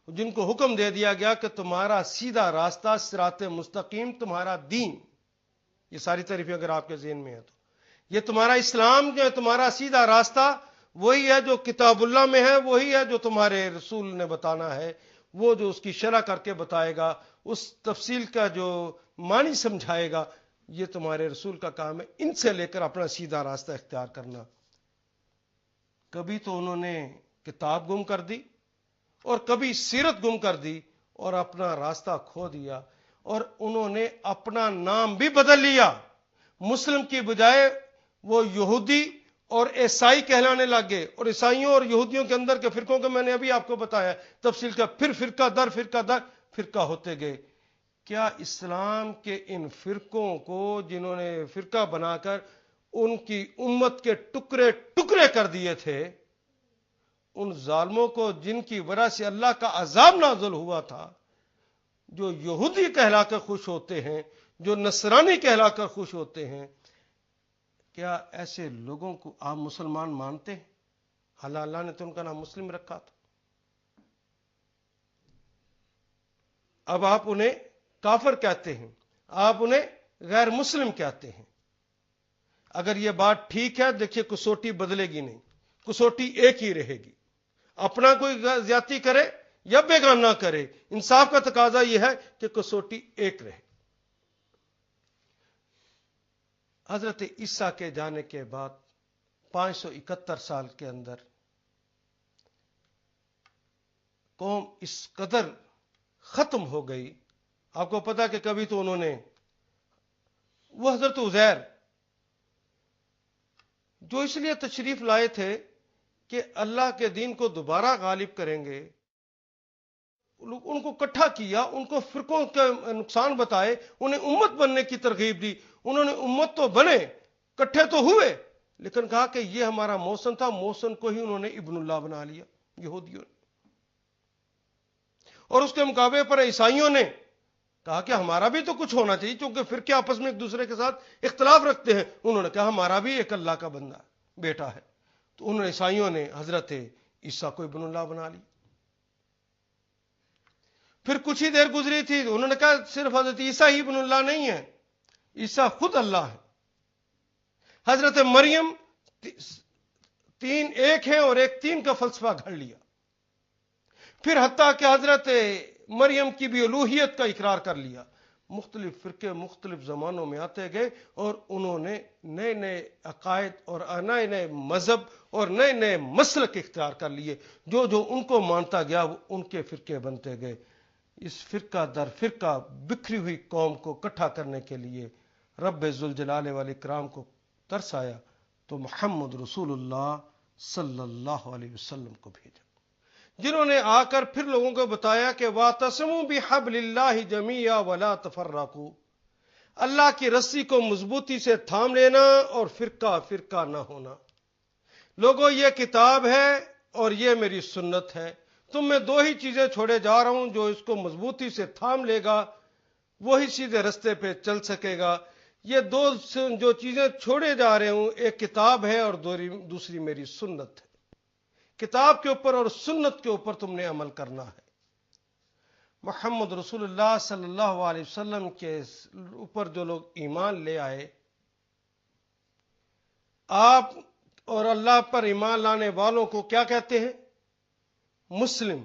جن کو حکم دے دیا گیا کہ تمہارا سیدھا راستہ صراط مستقیم، تمہارا دین، یہ ساری تعریفیں اگر آپ کے ذہن میں ہے تو یہ تمہارا اسلام جو ہے، تمہارا سیدھا راستہ وہی ہے جو کتاب اللہ میں ہے، وہی ہے جو تمہارے رسول نے بتانا ہے، وہ جو اس کی شرح کر کے بتائے گا، اس تفصیل کا جو معنی سمجھائے گا، یہ تمہارے رسول کا کام ہے، ان سے لے کر اپنا سیدھا راستہ اختیار کرنا۔ کبھی تو انہوں نے کتاب گم کر دی، اور کبھی سیرت گم کر دی، اور اپنا راستہ کھو دیا، اور انہوں نے اپنا نام بھی بدل لیا، مسلم کی بجائے وہ یہودی اور عیسائی کہلانے لگ گئے، اور عیسائیوں اور یہودیوں کے اندر کے فرقوں کو میں نے ابھی آپ کو بتایا تفصیل کا، پھر فرقہ در فرقہ ہوتے گئے۔ کیا اسلام کے ان فرقوں کو جنہوں نے فرقہ بنا کر ان کی امت کے ٹکڑے ٹکڑے کر دیے تھے، ان ظالموں کو جن کی وجہ سے اللہ کا عذاب نازل ہوا تھا، جو یہودی کہلا کر خوش ہوتے ہیں، جو نصرانی کہلا کر خوش ہوتے ہیں، کیا ایسے لوگوں کو آپ مسلمان مانتے ہیں؟ اللہ نے تو ان کا نام مسلم رکھا تھا۔ اب آپ انہیں کافر کہتے ہیں، آپ انہیں غیر مسلم کہتے ہیں۔ اگر یہ بات ٹھیک ہے، دیکھیے کسوٹی بدلے گی نہیں، کسوٹی ایک ہی رہے گی، اپنا کوئی زیادتی کرے یا بیگانہ کرے، انصاف کا تقاضا یہ ہے کہ کسوٹی ایک رہے۔ حضرت عیسیٰ کے جانے کے بعد 571 سال کے اندر قوم اس قدر ختم ہو گئی۔ آپ کو پتا کہ کبھی تو انہوں نے وہ حضرت عزیر جو اس لیے تشریف لائے تھے کہ اللہ کے دین کو دوبارہ غالب کریں گے، ان کو اکٹھا کیا، ان کو فرقوں کا نقصان بتائے، انہیں امت بننے کی ترغیب دی، انہوں نے امت تو بنے، اکٹھے تو ہوئے، لیکن کہا کہ یہ ہمارا محسن تھا، محسن کو ہی انہوں نے ابن اللہ بنا لیا یہودیوں نے۔ اور اس کے مقابلے پر عیسائیوں نے کہا کہ ہمارا بھی تو کچھ ہونا چاہیے، چونکہ فرقے آپس میں ایک دوسرے کے ساتھ اختلاف رکھتے ہیں، انہوں نے کہا ہمارا بھی ایک اللہ کا بندہ بیٹا ہے، تو انہوں نے عیسائیوں نے حضرت عیسیٰ کو ابن اللہ بنا لی۔ پھر کچھ ہی دیر گزری تھی، انہوں نے کہا صرف حضرت عیسیٰ ہی ابن اللہ نہیں ہے، عیسیٰ خود اللہ ہے۔ حضرت مریم تین ایک ہیں اور ایک تین کا فلسفہ گھڑ لیا۔ پھر حتیٰ کہ حضرت مریم کی بھی الوہیت کا اقرار کر لیا۔ مختلف فرقے مختلف زمانوں میں آتے گئے، اور انہوں نے نئے نئے عقائد اور نئے نئے مذہب اور نئے نئے مسلک اختیار کر لیے، جو جو ان کو مانتا گیا وہ ان کے فرقے بنتے گئے۔ اس فرقہ در فرقہ بکھری ہوئی قوم کو اکٹھا کرنے کے لیے رب ذوالجلال والاکرام کو ترس آیا تو محمد رسول اللہ صلی اللہ علیہ وسلم کو بھیجا، جنہوں نے آ کر پھر لوگوں کو بتایا کہ وَاعْتَصِمُوا بِحَبْلِ اللَّهِ جَمِيعًا وَلَا تَفَرَّقُوا، اللہ کی رسی کو مضبوطی سے تھام لینا اور فرقہ فرقہ نہ ہونا۔ لوگوں، یہ کتاب ہے اور یہ میری سنت ہے، تم میں دو ہی چیزیں چھوڑے جا رہا ہوں، جو اس کو مضبوطی سے تھام لے گا وہی سیدھے رستے پہ چل سکے گا۔ یہ دو جو چیزیں چھوڑے جا رہے ہوں، ایک کتاب ہے اور دوسری میری سنت ہے۔ کتاب کے اوپر اور سنت کے اوپر تم نے عمل کرنا ہے۔ محمد رسول اللہ صلی اللہ علیہ وسلم کے اوپر جو لوگ ایمان لے آئے، آپ اور اللہ پر ایمان لانے والوں کو کیا کہتے ہیں؟ مسلم.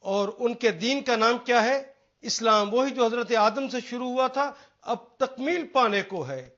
اور ان کے دین کا نام کیا ہے؟ اسلام. وہی جو حضرت آدم سے شروع ہوا تھا اب تکمیل پانے کو ہے.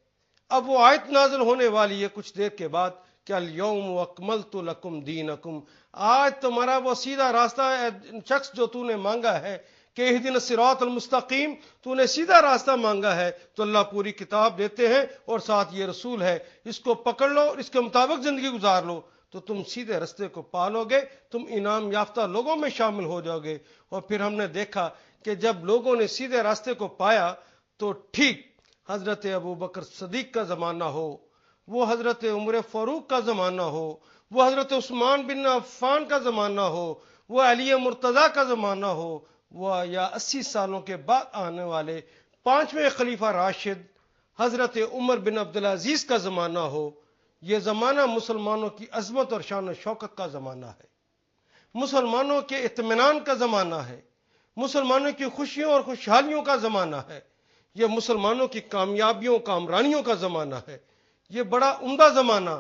اب وہ آیت نازل ہونے والی ہے کچھ دیر کے بعد کہ الیوم اکملت لکم دینکم. آج تمہارا وہ سیدھا راستہ ہے. شخص جو تو نے مانگا ہے کہ اہدنا الصراط المستقیم، تو نے سیدھا راستہ مانگا ہے، تو اللہ پوری کتاب دیتے ہیں اور ساتھ یہ رسول ہے. اس کو پکڑ لو اور اس کے مطابق زندگی گزار لو تو تم سیدھے رستے کو پالو گے، تم انعام یافتہ لوگوں میں شامل ہو جاؤ گے. اور پھر ہم نے دیکھا کہ جب لوگوں نے سیدھے راستے کو پایا تو ٹھیک حضرت ابو بکر صدیق کا زمانہ ہو، وہ حضرت عمر فاروق کا زمانہ ہو، وہ حضرت عثمان بن عفان کا زمانہ ہو، وہ علی مرتضیٰ کا زمانہ ہو، وہ یا 80 سالوں کے بعد آنے والے 5ویں خلیفہ راشد حضرت عمر بن عبدالعزیز کا زمانہ ہو. یہ زمانہ مسلمانوں کی عظمت اور شان و شوکت کا زمانہ ہے، مسلمانوں کے اطمینان کا زمانہ ہے، مسلمانوں کی خوشیوں اور خوشحالیوں کا زمانہ ہے، یہ مسلمانوں کی کامیابیوں کامرانیوں کا زمانہ ہے. یہ بڑا عمدہ زمانہ.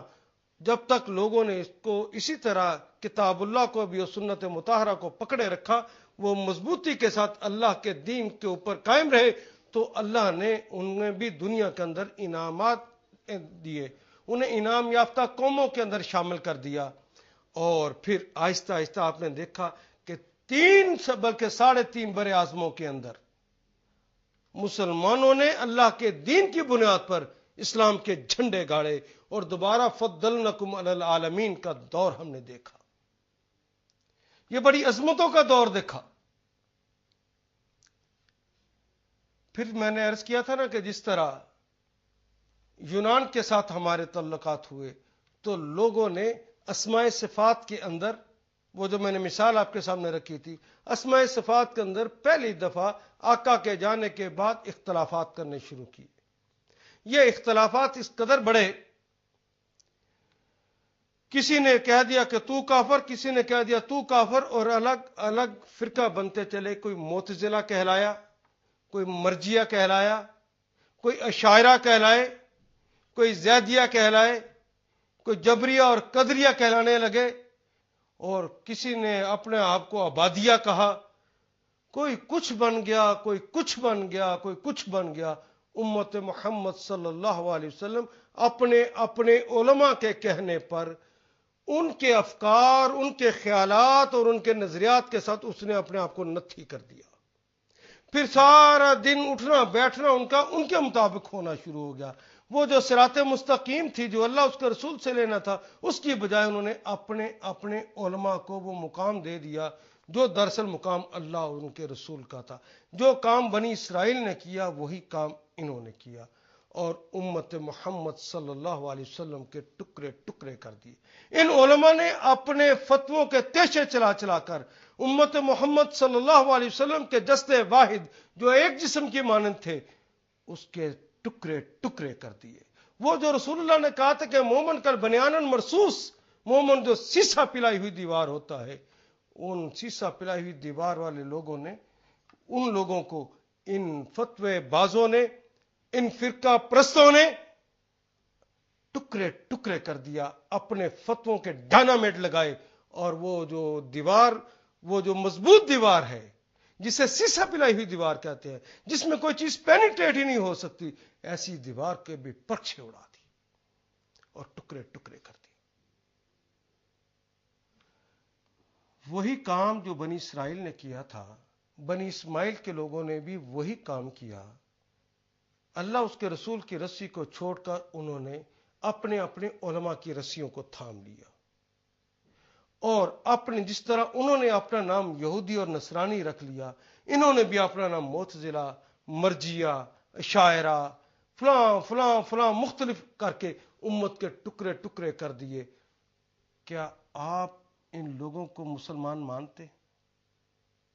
جب تک لوگوں نے اس کو اسی طرح کتاب اللہ کو بھی اور سنت مطہرہ کو پکڑے رکھا، وہ مضبوطی کے ساتھ اللہ کے دین کے اوپر قائم رہے، تو اللہ نے انہیں بھی دنیا کے اندر انعامات دیے، انہیں انعام یافتہ قوموں کے اندر شامل کر دیا. اور پھر آہستہ آہستہ آپ نے دیکھا کہ 3 بلکہ 3.5 برے اعظموں کے اندر مسلمانوں نے اللہ کے دین کی بنیاد پر اسلام کے جھنڈے گاڑے اور دوبارہ فضلنکم علی العالمین کا دور ہم نے دیکھا. یہ بڑی عظمتوں کا دور دیکھا. پھر میں نے عرض کیا تھا نا کہ جس طرح یونان کے ساتھ ہمارے تعلقات ہوئے تو لوگوں نے اسماء صفات کے اندر، وہ جو میں نے مثال آپ کے سامنے رکھی تھی، اسماء صفات کے اندر پہلی دفعہ آقا کے جانے کے بعد اختلافات کرنے شروع کیے. یہ اختلافات اس قدر بڑھے، کسی نے کہہ دیا کہ تو کافر، کسی نے کہہ دیا تو کافر، اور الگ الگ فرقہ بنتے چلے. کوئی معتزلہ کہلایا، کوئی مرجیہ کہلایا، کوئی اشاعرہ کہلائے، کوئی زیدیہ کہلائے، کوئی جبریہ اور قدریہ کہلانے لگے، اور کسی نے اپنے آپ کو عبادیہ کہا. کوئی کچھ بن گیا، کوئی کچھ بن گیا، کوئی کچھ بن گیا. امت محمد صلی اللہ علیہ وسلم اپنے اپنے علماء کے کہنے پر ان کے افکار، ان کے خیالات اور ان کے نظریات کے ساتھ اس نے اپنے آپ کو نتھی کر دیا. پھر سارا دن اٹھنا بیٹھنا ان کے مطابق ہونا شروع ہو گیا. وہ جو صراط مستقیم تھی جو اللہ اس کے رسول سے لینا تھا، اس کی بجائے انہوں نے اپنے اپنے علماء کو وہ مقام دے دیا جو دراصل مقام اللہ اور ان کے رسول کا تھا. جو کام بنی اسرائیل نے کیا وہی کام انہوں نے کیا، اور امت محمد صلی اللہ علیہ وسلم کے ٹکڑے ٹکڑے کر دیے. ان علماء نے اپنے فتووں کے تیشے چلا چلا کر امت محمد صلی اللہ علیہ وسلم کے جسد واحد جو ایک جسم کی مانند تھے اس کے ٹکڑے ٹکڑے کر دیے. وہ جو رسول اللہ نے کہا تھا کہ مومن کل بنیان مرصوص، مومن جو سیسا پلائی ہوئی دیوار ہوتا ہے، ان سیسا پلائی ہوئی دیوار والے لوگوں نے، ان لوگوں کو ان فتوے بازوں نے، ان فرقہ پرستوں نے ٹکڑے ٹکڑے کر دیا، اپنے فتووں کے ڈائنامائٹ لگائے. اور وہ جو دیوار، وہ جو مضبوط دیوار ہے جسے سیسا پلائی ہوئی دیوار کہتے ہیں، جس میں کوئی چیز پینیٹریٹ ہی نہیں ہو سکتی، ایسی دیوار کے بھی پرچھے اڑا دی اور ٹکڑے ٹکڑے کر دی. وہی کام جو بنی اسرائیل نے کیا تھا، بنی اسماعیل کے لوگوں نے بھی وہی کام کیا. اللہ اس کے رسول کی رسی کو چھوڑ کر انہوں نے اپنے اپنے علماء کی رسیوں کو تھام لیا، اور اپنے جس طرح انہوں نے اپنا نام یہودی اور نصرانی رکھ لیا، انہوں نے بھی اپنا نام معتزلہ، مرجیہ، اشاعرہ، فلاں فلاں فلاں مختلف کر کے امت کے ٹکڑے ٹکڑے کر دیے. کیا آپ ان لوگوں کو مسلمان مانتے؟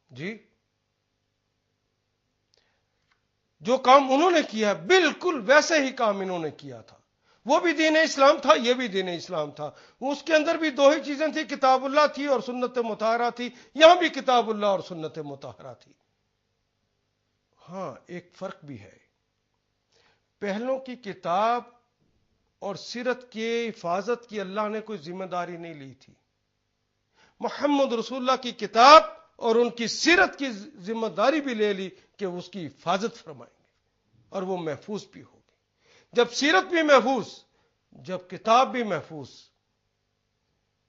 جی، جو کام انہوں نے کیا بالکل ویسے ہی کام انہوں نے کیا تھا. وہ بھی دین اسلام تھا، یہ بھی دین اسلام تھا. اس کے اندر بھی 2 ہی چیزیں تھیں، کتاب اللہ تھی اور سنت مطہرہ تھی. یہاں بھی کتاب اللہ اور سنت مطہرہ تھی. ہاں ایک فرق بھی ہے. پہلوں کی کتاب اور سیرت کی حفاظت کی اللہ نے کوئی ذمہ داری نہیں لی تھی. محمد رسول اللہ کی کتاب اور ان کی سیرت کی ذمہ داری بھی لے لی کہ اس کی حفاظت فرمائیں گے اور وہ محفوظ بھی ہوگی. جب سیرت بھی محفوظ، جب کتاب بھی محفوظ،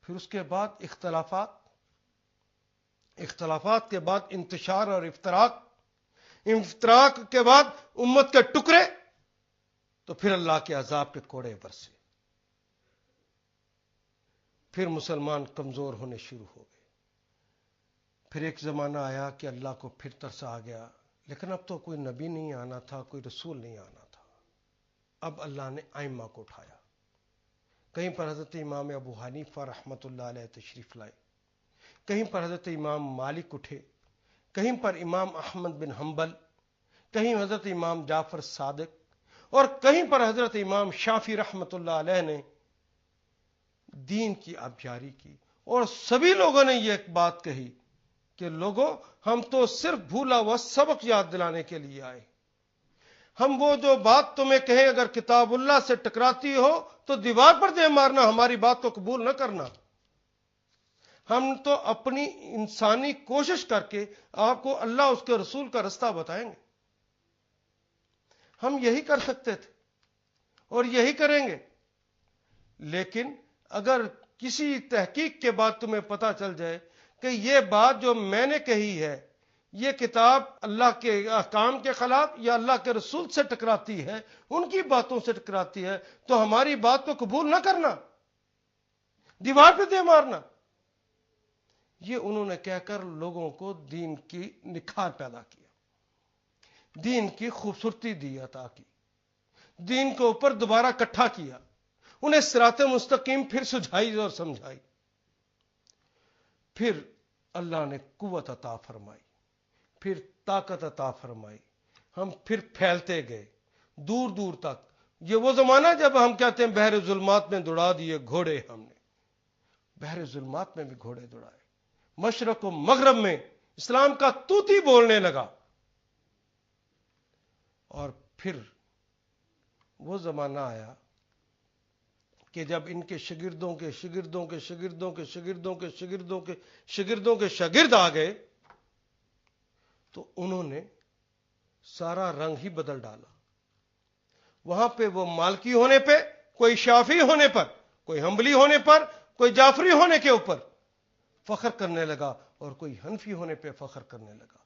پھر اس کے بعد اختلافات کے بعد انتشار اور افتراق کے بعد امت کے ٹکڑے، تو پھر اللہ کے عذاب کے کوڑے برسے. پھر مسلمان کمزور ہونے شروع ہو گئے. پھر ایک زمانہ آیا کہ اللہ کو پھر ترس آ گیا، لیکن اب تو کوئی نبی نہیں آنا تھا، کوئی رسول نہیں آنا تھا. اب اللہ نے ائمہ کو اٹھایا. کہیں پر حضرت امام ابو حنیفہ رحمۃ اللہ علیہ تشریف لائے، کہیں پر حضرت امام مالک اٹھے، کہیں پر امام احمد بن حنبل، کہیں حضرت امام جعفر صادق، اور کہیں پر حضرت امام شافعی رحمۃ اللہ علیہ نے دین کی آبیاری کی. اور سبھی لوگوں نے یہ ایک بات کہی کہ لوگوں، ہم تو صرف بھولا ہوا سبق یاد دلانے کے لیے آئے. ہم وہ جو بات تمہیں کہیں اگر کتاب اللہ سے ٹکراتی ہو تو دیوار پر دے مارنا، ہماری بات کو قبول نہ کرنا. ہم تو اپنی انسانی کوشش کر کے آپ کو اللہ اس کے رسول کا رستہ بتائیں گے. ہم یہی کر سکتے تھے اور یہی کریں گے. لیکن اگر کسی تحقیق کے بعد تمہیں پتا چل جائے کہ یہ بات جو میں نے کہی ہے یہ کتاب اللہ کے احکام کے خلاف یا اللہ کے رسول سے ٹکراتی ہے، ان کی باتوں سے ٹکراتی ہے، تو ہماری بات کو قبول نہ کرنا، دیوار پہ دے مارنا. یہ انہوں نے کہہ کر لوگوں کو دین کی نکھار پیدا کیا، دین کی خوبصورتی دی، عطا کی، دین کو اوپر دوبارہ اکٹھا کیا، انہیں صراط مستقیم پھر سجھائی اور سمجھائی. پھر اللہ نے قوت عطا فرمائی، پھر طاقت عطا فرمائی. ہم پھر پھیلتے گئے دور دور تک. یہ وہ زمانہ جب ہم کہتے ہیں بحر ظلمات میں دوڑا دیے گھوڑے، ہم نے بحر ظلمات میں بھی گھوڑے دوڑائے. مشرق و مغرب میں اسلام کا طوطی بولنے لگا. اور پھر وہ زمانہ آیا کہ جب ان کے شاگردوں کے شاگردوں کے شاگردوں کے شاگردوں کے شاگردوں کے شاگردوں کے شاگرد آ گئے تو انہوں نے سارا رنگ ہی بدل ڈالا. وہاں پہ وہ مالکی ہونے پہ، کوئی شافعی ہونے پر، کوئی حنبلی ہونے پر، کوئی جعفری ہونے کے اوپر فخر کرنے لگا، اور کوئی حنفی ہونے پہ فخر کرنے لگا.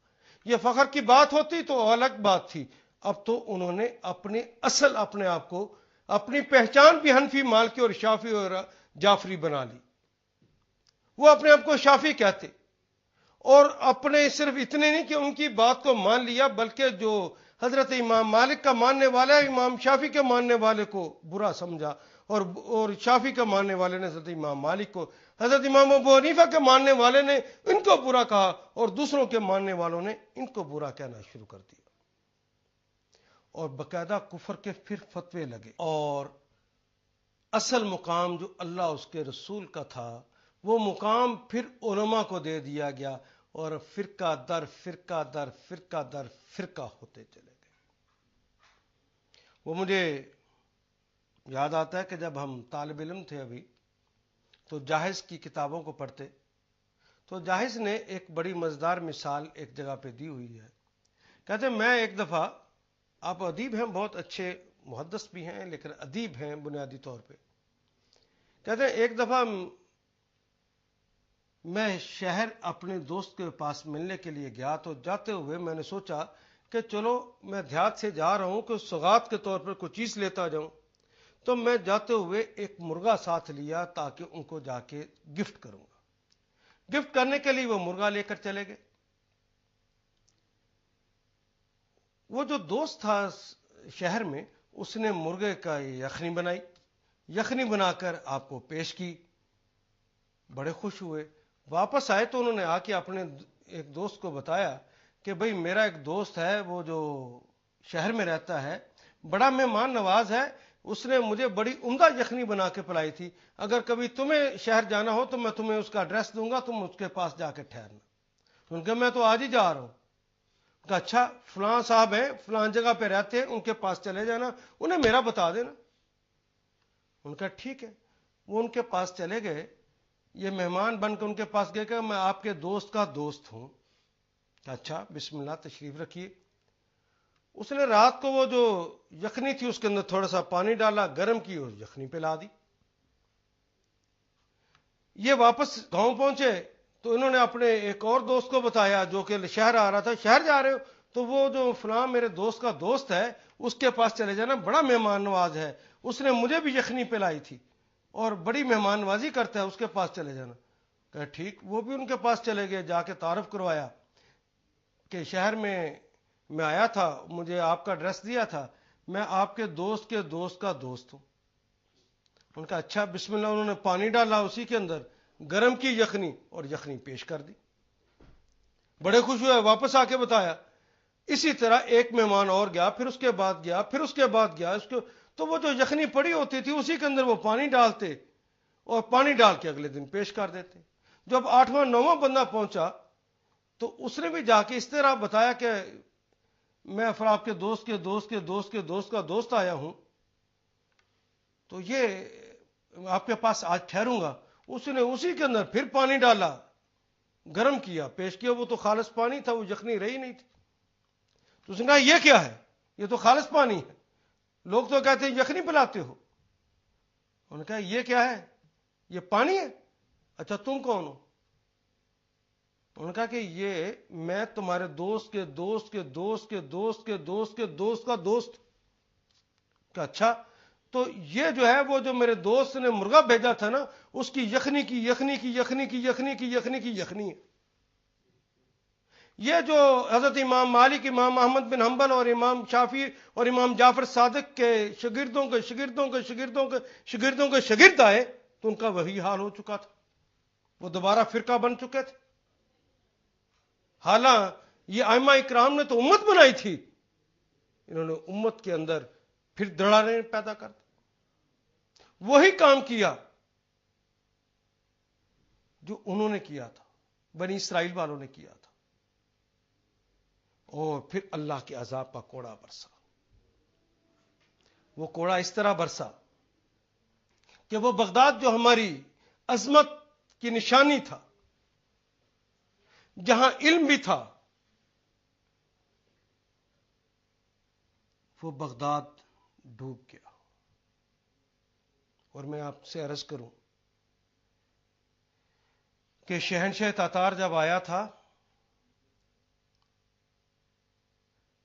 یہ فخر کی بات ہوتی تو الگ بات تھی. اب تو انہوں نے اپنے اصل، اپنے آپ کو، اپنی پہچان بھی حنفی، مالکی اور شافعی اور جعفری بنا لی. وہ اپنے آپ کو شافعی کہتے، اور اپنے صرف اتنے نہیں کہ ان کی بات کو مان لیا، بلکہ جو حضرت امام مالک کا ماننے والا ہے امام شافعی کے ماننے والے کو برا سمجھا، اور شافعی کے ماننے والے نے حضرت امام مالک کو، حضرت امام ابو حنیفہ کے ماننے والے نے ان کو برا کہا، اور دوسروں کے ماننے والوں نے ان کو برا کہنا شروع کر دیا. اور باقاعدہ کفر کے پھر فتوے لگے، اور اصل مقام جو اللہ اس کے رسول کا تھا وہ مقام پھر علماء کو دے دیا گیا، اور فرقہ در فرقہ در فرقہ در فرقہ ہوتے چلے گئے. وہ مجھے یاد آتا ہے کہ جب ہم طالب علم تھے ابھی، تو جاحظ کی کتابوں کو پڑھتے، تو جاحظ نے ایک بڑی مزیدار مثال ایک جگہ پہ دی ہوئی ہے. کہتے ہیں میں ایک دفعہ، آپ ادیب ہیں، بہت اچھے محدث بھی ہیں لیکن ادیب ہیں بنیادی طور پہ. کہتے ہیں ایک دفعہ میں شہر اپنے دوست کے پاس ملنے کے لیے گیا، تو جاتے ہوئے میں نے سوچا کہ چلو میں دیہات سے جا رہا ہوں کہ سوغات کے طور پر کوئی چیز لیتا جاؤں. تو میں جاتے ہوئے ایک مرغا ساتھ لیا تاکہ ان کو جا کے گفٹ کروں گا. گفٹ کرنے کے لیے وہ مرغا لے کر چلے گئے. وہ جو دوست تھا شہر میں، اس نے مرغے کا یخنی بنائی، یخنی بنا کر آپ کو پیش کی. بڑے خوش ہوئے. واپس آئے تو انہوں نے آ کے اپنے ایک دوست کو بتایا کہ بھئی میرا ایک دوست ہے وہ جو شہر میں رہتا ہے، بڑا مہمان نواز ہے، اس نے مجھے بڑی عمدہ یخنی بنا کے پلائی تھی، اگر کبھی تمہیں شہر جانا ہو تو میں تمہیں اس کا ایڈریس دوں گا، تم اس کے پاس جا کے ٹھہرنا. ان کہ میں تو آج ہی جا رہا ہوں. کہا اچھا فلاں صاحب ہیں فلاں جگہ پہ رہتے ہیں ان کے پاس چلے جانا انہیں میرا بتا دینا. ان کا ٹھیک ہے. وہ ان کے پاس چلے گئے. یہ مہمان بن کے ان کے پاس گئے کہ میں آپ کے دوست کا دوست ہوں. اچھا بسم اللہ تشریف رکھیے. اس نے رات کو وہ جو یخنی تھی اس کے اندر تھوڑا سا پانی ڈالا گرم کی اور یخنی پلا دی. یہ واپس گاؤں پہنچے تو انہوں نے اپنے ایک اور دوست کو بتایا جو کہ شہر آ رہا تھا. شہر جا رہے ہو تو وہ جو فلاں میرے دوست کا دوست ہے اس کے پاس چلے جانا بڑا مہمان نواز ہے اس نے مجھے بھی یخنی پلائی تھی اور بڑی مہمان نوازی کرتا ہے اس کے پاس چلے جانا. کہ ٹھیک. وہ بھی ان کے پاس چلے گئے. جا کے تعارف کروایا کہ شہر میں آیا تھا مجھے آپ کا ایڈریس دیا تھا میں آپ کے دوست کا دوست ہوں. ان کا اچھا بسم اللہ. انہوں نے پانی ڈالا اسی کے اندر گرم کی یخنی اور یخنی پیش کر دی. بڑے خوش ہوئے. واپس آ کے بتایا. اسی طرح ایک مہمان اور گیا پھر اس کے بعد گیا پھر اس کے بعد گیا تو وہ جو یخنی پڑی ہوتی تھی اسی کے اندر وہ پانی ڈالتے اور پانی ڈال کے اگلے دن پیش کر دیتے. جب 8واں 9واں بندہ پہنچا تو اس نے بھی جا کے اس طرح بتایا کہ میں پھر آپ کے دوست کے دوست کے دوست کے دوست کا دوست آیا ہوں تو یہ آپ کے پاس آج ٹھہروں گا. اس نے اسی کے اندر پھر پانی ڈالا گرم کیا پیش کیا. وہ تو خالص پانی تھا وہ یخنی رہی نہیں تھی. تو اس نے کہا یہ کیا ہے یہ تو خالص پانی ہے لوگ تو کہتے ہیں یخنی پلاتے ہو. انہوں نے کہا یہ کیا ہے یہ پانی ہے. اچھا تم کون ہو. انہوں نے کہا کہ یہ میں تمہارے دوست کے دوست کے دوست کے دوست کے دوست کے دوست کا دوست. کہ اچھا تو یہ جو ہے وہ جو میرے دوست نے مرغا بھیجا تھا نا اس کی یخنی کی یخنی کی یخنی کی یخنی کی یخنی کی یخنی ہے. یہ جو حضرت امام مالک امام احمد بن حنبل اور امام شافعی اور امام جعفر صادق کے شاگردوں کے شاگردوں کے شاگردوں کے شاگردوں کے شاگرد آئے تو ان کا وہی حال ہو چکا تھا. وہ دوبارہ فرقہ بن چکے تھے. حالانکہ یہ ائمہ اکرام نے تو امت بنائی تھی انہوں نے امت کے اندر پھر دڑانے پیدا کر دی. وہی کام کیا جو انہوں نے کیا تھا بنی اسرائیل والوں نے کیا تھا اور پھر اللہ کے عذاب کا کوڑا برسا. وہ کوڑا اس طرح برسا کہ وہ بغداد جو ہماری عظمت کی نشانی تھا جہاں علم بھی تھا وہ بغداد ڈوب گیا. اور میں آپ سے عرض کروں کہ شہنشاہ تاتار جب آیا تھا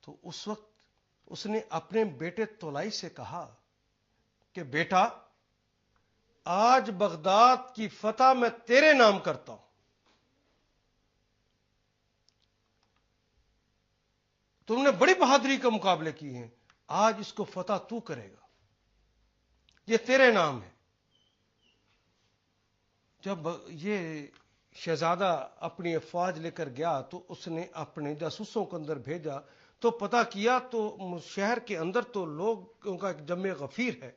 تو اس وقت اس نے اپنے بیٹے تولائی سے کہا کہ بیٹا آج بغداد کی فتح میں تیرے نام کرتا ہوں. تم نے بڑی بہادری کے مقابلے کی ہیں آج اس کو فتح تو کرے گا یہ تیرے نام ہے. جب یہ شہزادہ اپنی افواج لے کر گیا تو اس نے اپنے جاسوسوں کو اندر بھیجا تو پتہ کیا تو شہر کے اندر تو لوگوں کا ایک جمع غفیر ہے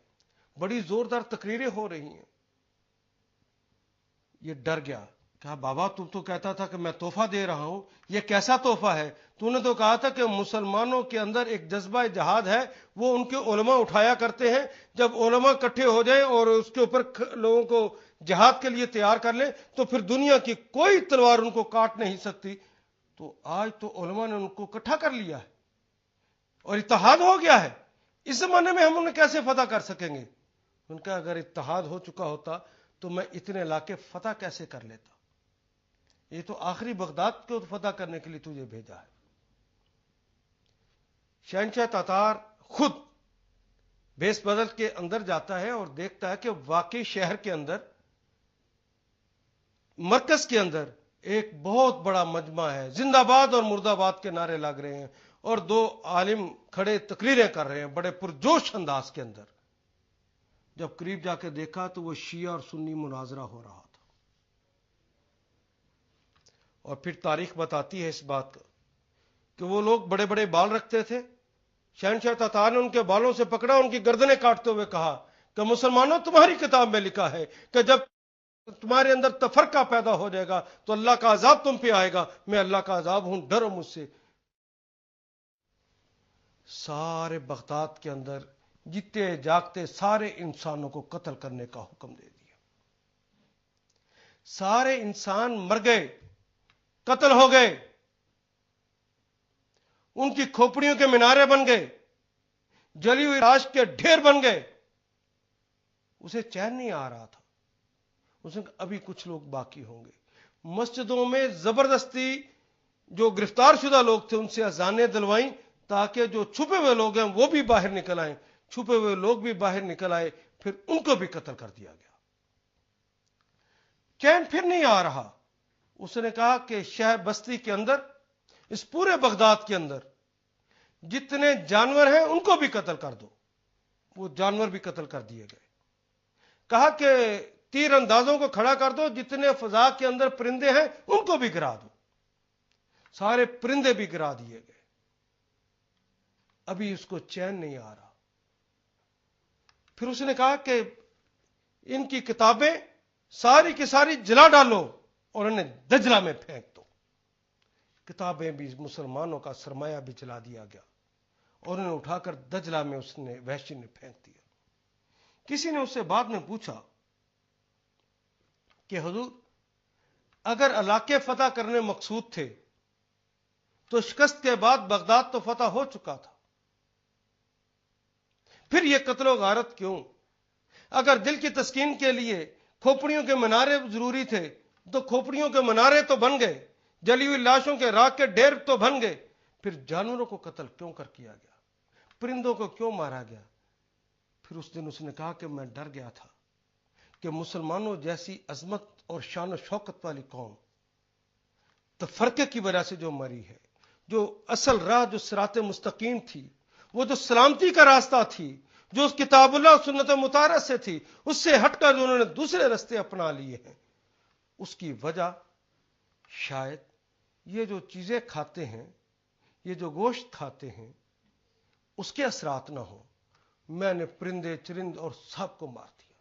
بڑی زوردار تقریریں ہو رہی ہیں. یہ ڈر گیا. کہا بابا تم تو کہتا تھا کہ میں تحفہ دے رہا ہوں یہ کیسا تحفہ ہے. تو نے تو کہا تھا کہ مسلمانوں کے اندر ایک جذبہ جہاد ہے وہ ان کے علماء اٹھایا کرتے ہیں جب علماء اکٹھے ہو جائیں اور اس کے اوپر لوگوں کو جہاد کے لیے تیار کر لیں تو پھر دنیا کی کوئی تلوار ان کو کاٹ نہیں سکتی. تو آج تو علماء نے ان کو اکٹھا کر لیا ہے اور اتحاد ہو گیا ہے. اس زمانے میں ہم انہیں کیسے فتح کر سکیں گے. ان کا اگر اتحاد ہو چکا ہوتا تو میں اتنے علاقے فتح کیسے کر لیتا. یہ تو آخری بغداد کو فتح کرنے کے لیے تجھے بھیجا ہے. شہنشاہ تاتار خود بھیس بدل کے اندر جاتا ہے اور دیکھتا ہے کہ واقعی شہر کے اندر مرکز کے اندر ایک بہت بڑا مجمع ہے. زندہ باد اور مردہ باد کے نعرے لگ رہے ہیں اور دو عالم کھڑے تقریریں کر رہے ہیں بڑے پرجوش انداز کے اندر. جب قریب جا کے دیکھا تو وہ شیعہ اور سنی مناظرہ ہو رہا تھا. اور پھر تاریخ بتاتی ہے اس بات کا کہ وہ لوگ بڑے بڑے بال رکھتے تھے. شہنشاہ تاتار نے ان کے بالوں سے پکڑا ان کی گردنیں کاٹتے ہوئے کہا کہ مسلمانوں تمہاری کتاب میں لکھا ہے کہ جب تمہارے اندر تفرقہ پیدا ہو جائے گا تو اللہ کا عذاب تم پہ آئے گا. میں اللہ کا عذاب ہوں ڈرو مجھ سے. سارے بغداد کے اندر جیتے جاگتے سارے انسانوں کو قتل کرنے کا حکم دے دیا. سارے انسان مر گئے، قتل ہو گئے، ان کی کھوپڑیوں کے مینارے بن گئے، جلی ہوئی لاش کے ڈھیر بن گئے. اسے چین نہیں آ رہا تھا. اس نے ابھی کچھ لوگ باقی ہوں گے. مسجدوں میں زبردستی جو گرفتار شدہ لوگ تھے ان سے اذانیں دلوائیں تاکہ جو چھپے ہوئے لوگ ہیں وہ بھی باہر نکل آئیں. چھپے ہوئے لوگ بھی باہر نکل آئے، پھر ان کو بھی قتل کر دیا گیا. چین پھر نہیں آ رہا. اس نے کہا کہ شہر بستی کے اندر، اس پورے بغداد کے اندر جتنے جانور ہیں ان کو بھی قتل کر دو. وہ جانور بھی قتل کر دیے گئے. کہا کہ تیر اندازوں کو کھڑا کر دو، جتنے فضا کے اندر پرندے ہیں ان کو بھی گرا دو. سارے پرندے بھی گرا دیے گئے. ابھی اس کو چین نہیں آ رہا. پھر اس نے کہا کہ ان کی کتابیں ساری کی ساری جلا ڈالو اور انہیں دجلہ میں پھینک دو. کتابیں بھی مسلمانوں کا سرمایہ بھی جلا دیا گیا اور انہیں اٹھا کر دجلہ میں اس نے وحشی نے پھینک دیا. کسی نے اس سے بعد میں پوچھا کہ حضور اگر علاقے فتح کرنے مقصود تھے تو شکست کے بعد بغداد تو فتح ہو چکا تھا، پھر یہ قتل و غارت کیوں؟ اگر دل کی تسکین کے لیے کھوپڑیوں کے منارے ضروری تھے تو کھوپڑیوں کے منارے تو بن گئے، جلی ہوئی لاشوں کے راکھ کے ڈھیر تو بن گئے. پھر جانوروں کو قتل کیوں کر کیا گیا؟ پرندوں کو کیوں مارا گیا؟ پھر اس دن اس نے کہا کہ میں ڈر گیا تھا کہ مسلمانوں جیسی عظمت اور شان و شوکت والی قوم تفرقے کی وجہ سے جو مری ہے، جو اصل راہ جو صراط مستقیم تھی، وہ جو سلامتی کا راستہ تھی، جو اس کتاب اللہ اور سنت مطہرہ سے تھی، اس سے ہٹ کر جو انہوں نے دوسرے راستے اپنا لیے ہیں، اس کی وجہ شاید یہ جو چیزیں کھاتے ہیں، یہ جو گوشت کھاتے ہیں، اس کے اثرات نہ ہوں. میں نے پرندے چرند اور سب کو مار دیا.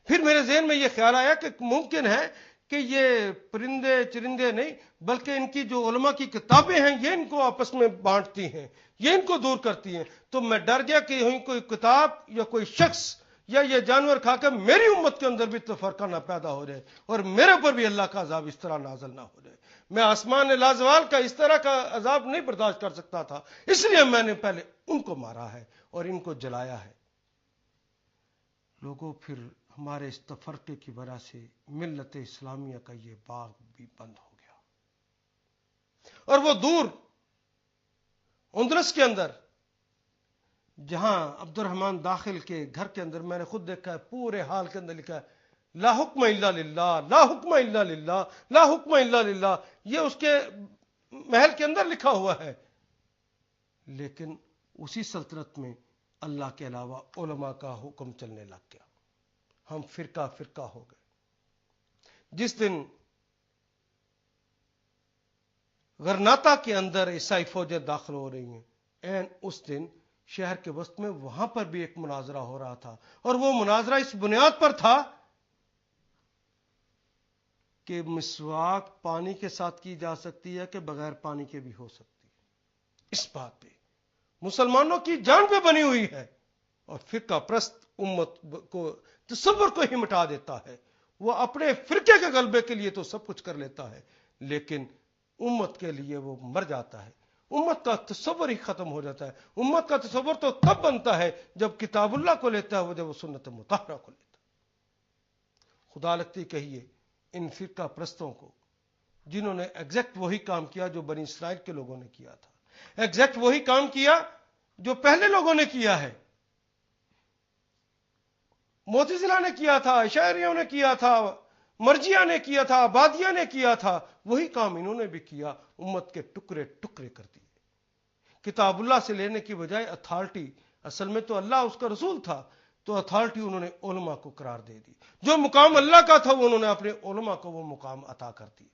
پھر میرے ذہن میں یہ خیال آیا کہ ممکن ہے کہ یہ پرندے چرندے نہیں بلکہ ان کی جو علماء کی کتابیں ہیں یہ ان کو آپس میں بانٹتی ہیں، یہ ان کو دور کرتی ہیں. تو میں ڈر گیا کہ یہیں کوئی کتاب یا کوئی شخص یا یہ جانور کھا کر میری امت کے اندر بھی تفرقہ نہ پیدا ہو جائے اور میرے اوپر بھی اللہ کا عذاب اس طرح نازل نہ ہو جائے. میں آسمان لازوال کا اس طرح کا عذاب نہیں برداشت کر سکتا تھا، اس لیے میں نے پہلے ان کو مارا ہے اور ان کو جلایا ہے. لوگوں پھر ہمارے اس تفرقے کی وجہ سے ملت اسلامیہ کا یہ باغ بھی بند ہو گیا. اور وہ دور اندلس کے اندر جہاں عبد الرحمن داخل کے گھر کے اندر میں نے خود دیکھا ہے، پورے حال کے اندر لکھا ہے لا حکم الا للہ، لا حکم الا للہ، لا حکم الا للہ. یہ اس کے محل کے اندر لکھا ہوا ہے. لیکن اسی سلطنت میں اللہ کے علاوہ علماء کا حکم چلنے لگ گیا. ہم فرقہ فرقہ ہو گئے. جس دن غرناطہ کے اندر عیسائی فوجیں داخل ہو رہی ہیں، این اس دن شہر کے وسط میں وہاں پر بھی ایک مناظرہ ہو رہا تھا، اور وہ مناظرہ اس بنیاد پر تھا کہ مسواک پانی کے ساتھ کی جا سکتی ہے کہ بغیر پانی کے بھی ہو سکتی ہے. اس بات پہ مسلمانوں کی جان پہ بنی ہوئی ہے، اور فرقہ پرست امت کو تصور کو ہی مٹا دیتا ہے. وہ اپنے فرقے کے غلبے کے لیے تو سب کچھ کر لیتا ہے، لیکن امت کے لیے وہ مر جاتا ہے. امت کا تصور ہی ختم ہو جاتا ہے. امت کا تصور تو تب بنتا ہے جب کتاب اللہ کو لیتا ہے، وہ جب وہ سنت مطہرہ کو لیتا ہے. خدا لگتی کہیے ان فرقہ پرستوں کو، جنہوں نے ایگزیکٹ وہی کام کیا جو بنی اسرائیل کے لوگوں نے کیا تھا، ایگزیکٹ وہی کام کیا جو پہلے لوگوں نے کیا ہے. معتزلہ نے کیا تھا، اشاعریوں نے کیا تھا، مرجیہ نے کیا تھا، عبادیہ نے کیا تھا، وہی کام انہوں نے بھی کیا. امت کے ٹکڑے ٹکڑے کر دیے. کتاب اللہ سے لینے کی بجائے اتھارٹی، اصل میں تو اللہ اس کا رسول تھا، تو اتھارٹی انہوں نے علماء کو قرار دے دی. جو مقام اللہ کا تھا وہ انہوں نے اپنے علماء کو وہ مقام عطا کر دیا.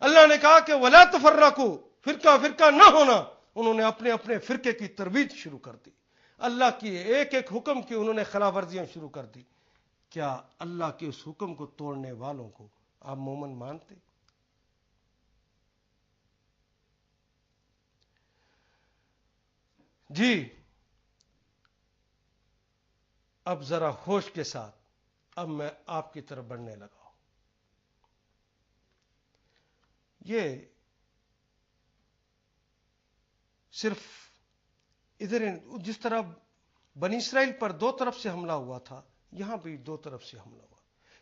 اللہ نے کہا کہ ولا تفرقوا، فرقہ فرقہ نہ ہونا. انہوں نے اپنے اپنے فرقے کی ترویج شروع کر دی. اللہ کی ایک ایک حکم کی انہوں نے خلاف ورزیاں شروع کر دی. کیا اللہ کے اس حکم کو توڑنے والوں کو آپ مومن مانتے؟ جی اب ذرا ہوش کے ساتھ اب میں آپ کی طرف بڑھنے لگا ہوں. یہ صرف ادھر جس طرح بنی اسرائیل پر دو طرف سے حملہ ہوا تھا، یہاں بھی دو طرف سے حملہ ہوا.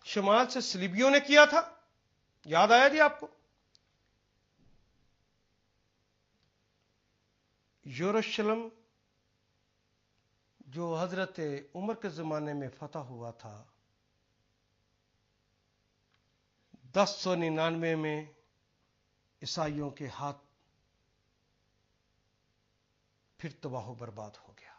شمال سے صلیبیوں نے کیا تھا، یاد آیا جی آپ کو؟ یروشلم جو حضرت عمر کے زمانے میں فتح ہوا تھا، 1099 میں عیسائیوں کے ہاتھ پھر تباہ و برباد ہو گیا.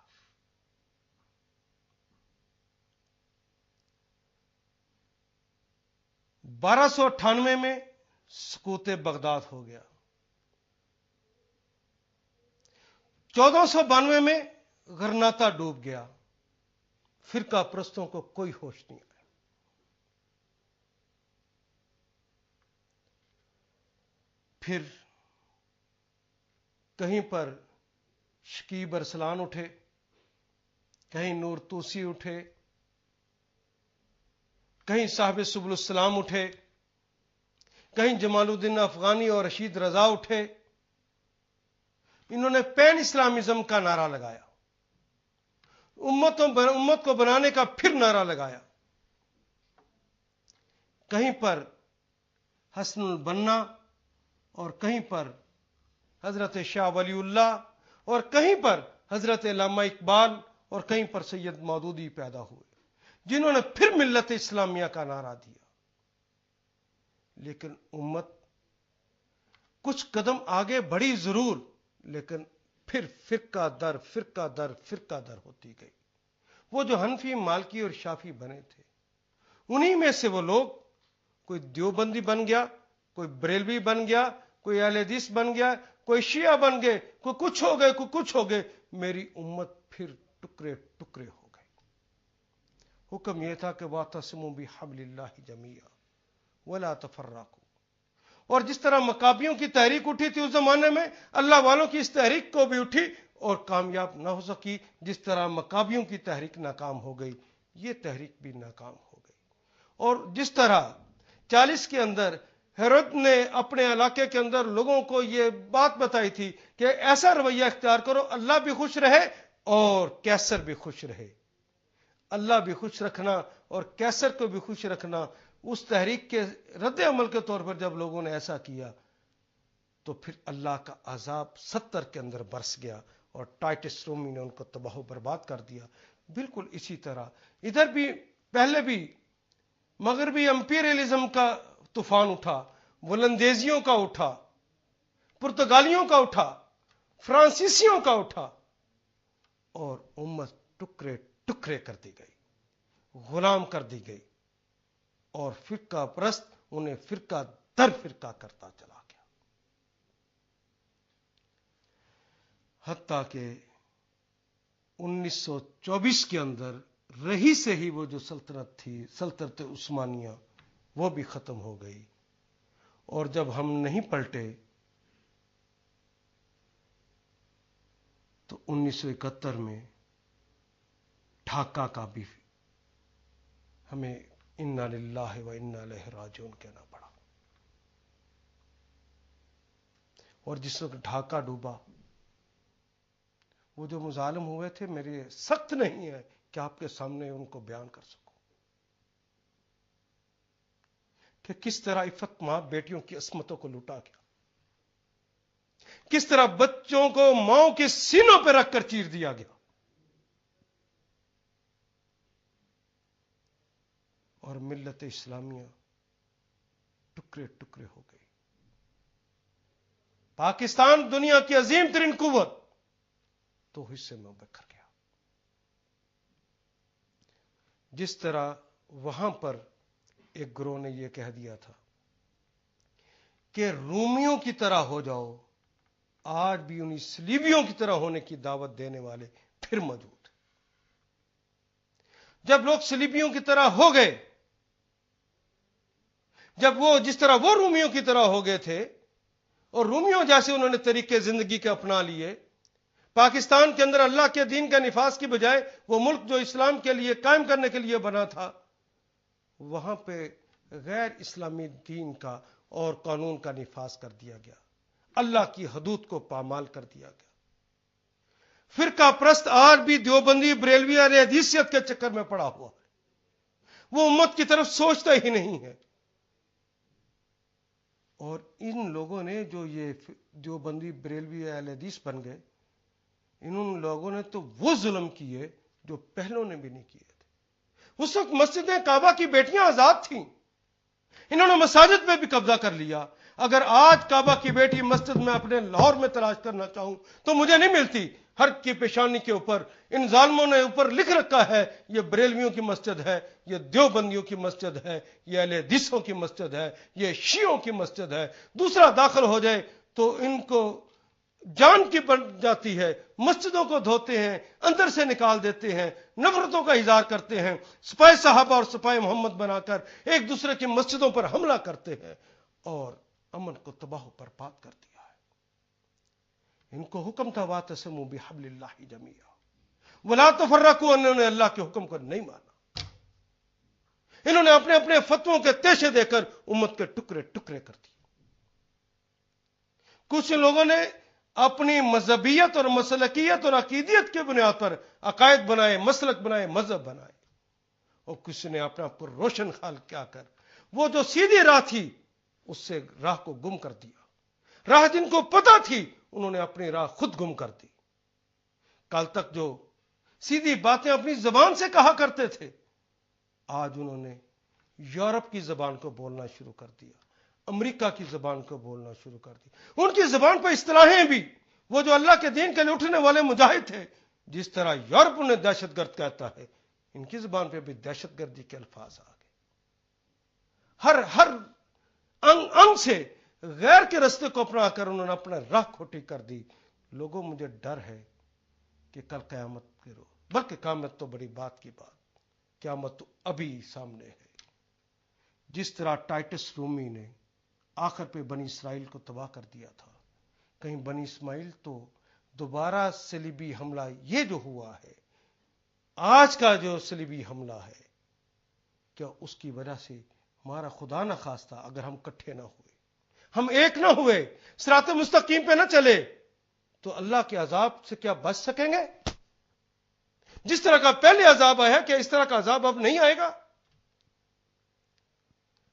1298 میں سقوط بغداد ہو گیا. 1492 میں غرناطہ ڈوب گیا. فرقہ پرستوں کو کوئی ہوش نہیں آیا. پھر کہیں پر شکیب ارسلان اٹھے، کہیں نور توسی اٹھے، کہیں صاحب سبل السلام اٹھے، کہیں جمال الدین افغانی اور رشید رضا اٹھے. انہوں نے پین اسلامزم کا نعرہ لگایا، امت کو بنانے کا پھر نعرہ لگایا. کہیں پر حسن البنا اور کہیں پر حضرت شاہ ولی اللہ اور کہیں پر حضرت علامہ اقبال اور کہیں پر سید مودودی پیدا ہوئے، جنہوں نے پھر ملت اسلامیہ کا نعرہ دیا. لیکن امت کچھ قدم آگے بڑھی ضرور، لیکن پھر فرقہ در فرقہ در فرقہ در ہوتی گئی. وہ جو حنفی، مالکی اور شافی بنے تھے، انہی میں سے وہ لوگ، کوئی دیوبندی بن گیا، کوئی بریلوی بن گیا، کوئی اہل حدیث بن گیا، کوئی شیعہ بن گئے، کوئی کچھ ہو گئے، کوئی کچھ ہو گئے. میری امت پھر ٹکڑے ٹکڑے ہو گئے. حکم یہ تھا کہ وَاعْتَصِمُوا بِحَبْلِ اللَّهِ جَمِيعًا وَلَا تَفَرَّقُوا. اور جس طرح مکابیوں کی تحریک اٹھی تھی اس زمانے میں، اللہ والوں کی اس تحریک کو بھی اٹھی اور کامیاب نہ ہو سکی. جس طرح مکابیوں کی تحریک ناکام ہو گئی، یہ تحریک بھی ناکام ہو گئی. اور جس طرح 40 کے اندر ہیرود نے اپنے علاقے کے اندر لوگوں کو یہ بات بتائی تھی کہ ایسا رویہ اختیار کرو اللہ بھی خوش رہے اور کیسر بھی خوش رہے. اللہ بھی خوش رکھنا اور کیسر کو بھی خوش رکھنا. اس تحریک کے رد عمل کے طور پر جب لوگوں نے ایسا کیا تو پھر اللہ کا عذاب 70 کے اندر برس گیا اور ٹائٹس رومی نے ان کو تباہ و برباد کر دیا. بالکل اسی طرح ادھر بھی پہلے بھی مغربی امپیریلزم کا طوفان اٹھا، ولندیزیوں کا اٹھا، پرتگالیوں کا اٹھا، فرانسیسیوں کا اٹھا، اور امت ٹکڑے ٹکڑے کر دی گئی، غلام کر دی گئی، اور فرقہ پرست انہیں فرقہ در فرقہ کرتا چلا گیا. حتیٰ کہ 1924 کے اندر رہی سے ہی وہ جو سلطنت تھی، سلطنت عثمانیہ، وہ بھی ختم ہو گئی. اور جب ہم نہیں پلٹے تو 1971 میں ڈھاکہ کا بھی ہمیں انا للہ و انا الیہ راجعون کہنا پڑا. اور جس وقت ڈھاکہ ڈوبا، وہ جو مظالم ہوئے تھے، میرے سخت نہیں ہے کہ آپ کے سامنے ان کو بیان کر سکوں کہ کس طرح عفت ماں بیٹیوں کی عصمتوں کو لوٹا گیا، کس طرح بچوں کو ماؤں کے سینوں پہ رکھ کر چیر دیا گیا، اور ملت اسلامیہ ٹکڑے ٹکڑے ہو گئی. پاکستان دنیا کی عظیم ترین قوت تو حصے میں بکھر گیا. جس طرح وہاں پر ایک گروہ نے یہ کہہ دیا تھا کہ رومیوں کی طرح ہو جاؤ، آج بھی انہی صلیبیوں کی طرح ہونے کی دعوت دینے والے پھر موجود ہیں. جب لوگ صلیبیوں کی طرح ہو گئے، جب وہ جس طرح وہ رومیوں کی طرح ہو گئے تھے اور رومیوں جیسے انہوں نے طریقے زندگی کے اپنا لیے، پاکستان کے اندر اللہ کے دین کا نفاذ کی بجائے وہ ملک جو اسلام کے لیے قائم کرنے کے لیے بنا تھا، وہاں پہ غیر اسلامی دین کا اور قانون کا نفاذ کر دیا گیا، اللہ کی حدود کو پامال کر دیا گیا۔ فرقہ پرست آج بھی دیوبندی بریلوی اور حدیثیت کے چکر میں پڑا ہوا ہے، وہ امت کی طرف سوچتا ہی نہیں ہے۔ اور ان لوگوں نے جو یہ دیوبندی بریلوی اہل حدیث بن گئے، ان لوگوں نے تو وہ ظلم کیے جو پہلوں نے بھی نہیں کیے تھے۔ اس وقت مسجدیں کعبہ کی بیٹیاں آزاد تھیں، انہوں نے مساجد پہ بھی قبضہ کر لیا۔ اگر آج کعبہ کی بیٹی مسجد میں اپنے لاہور میں تلاش کرنا چاہوں تو مجھے نہیں ملتی۔ ہر کی پیشانی کے اوپر ان ظالموں نے اوپر لکھ رکھا ہے یہ بریلویوں کی مسجد ہے، یہ دیوبندیوں کی مسجد ہے، یہ اہل حدیثوں کی مسجد ہے، یہ شیعوں کی مسجد ہے۔ دوسرا داخل ہو جائے تو ان کو جان کی بن جاتی ہے، مسجدوں کو دھوتے ہیں، اندر سے نکال دیتے ہیں، نفرتوں کا اظہار کرتے ہیں، سپاہ صحابہ اور سپاہ محمد بنا کر ایک دوسرے کی مسجدوں پر حملہ کرتے ہیں اور امن کو تباہ و برباد کر دیا ہے۔ ان کو حکم تھا واعتصموا بحبل اللہ جمیعا ولا تفرقوا، انہوں نے اللہ کے حکم کو نہیں مانا، انہوں نے اپنے اپنے فتووں کے تیشے دے کر امت کے ٹکڑے ٹکڑے کر دیے۔ کچھ لوگوں نے اپنی مذہبیت اور مسلکیت اور عقیدیت کی بنیاد پر عقائد بنائے، مسلک بنائے، مذہب بنائے، اور کسی نے اپنا پر روشن خیال کیا کر وہ جو سیدھی راہ تھی اس سے راہ کو گم کر دیا۔ راہ جن کو پتہ تھی انہوں نے اپنی راہ خود گم کر دی۔ کل تک جو سیدھی باتیں اپنی زبان سے کہا کرتے تھے، آج انہوں نے یورپ کی زبان کو بولنا شروع کر دیا، امریکہ کی زبان کو بولنا شروع کر دی۔ ان کی زبان پر اصطلاحیں بھی وہ جو اللہ کے دین کے لیے اٹھنے والے مجاہد تھے، جس طرح یورپ انہیں دہشت گرد کہتا ہے، ان کی زبان پہ بھی دہشت گردی کے الفاظ آ گئے۔ ہر انگ سے غیر کے رستے کو اپنا کر انہوں نے اپنا راہ کھوٹی کر دی۔ لوگوں مجھے ڈر ہے کہ کل قیامت کے روز، بلکہ قیامت تو بڑی بات کی بات، قیامت تو ابھی سامنے ہے۔ جس طرح ٹائٹس رومی نے آخر پہ بنی اسرائیل کو تباہ کر دیا تھا، کہیں بنی اسماعیل تو دوبارہ صلیبی حملہ یہ جو ہوا ہے، آج کا جو صلیبی حملہ ہے، کیا اس کی وجہ سے ہمارا خدا نہ خواستہ اگر ہم اکٹھے نہ ہوئے، ہم ایک نہ ہوئے، صراط مستقیم پہ نہ چلے، تو اللہ کے عذاب سے کیا بچ سکیں گے؟ جس طرح کا پہلے عذاب آیا کیا اس طرح کا عذاب اب نہیں آئے گا؟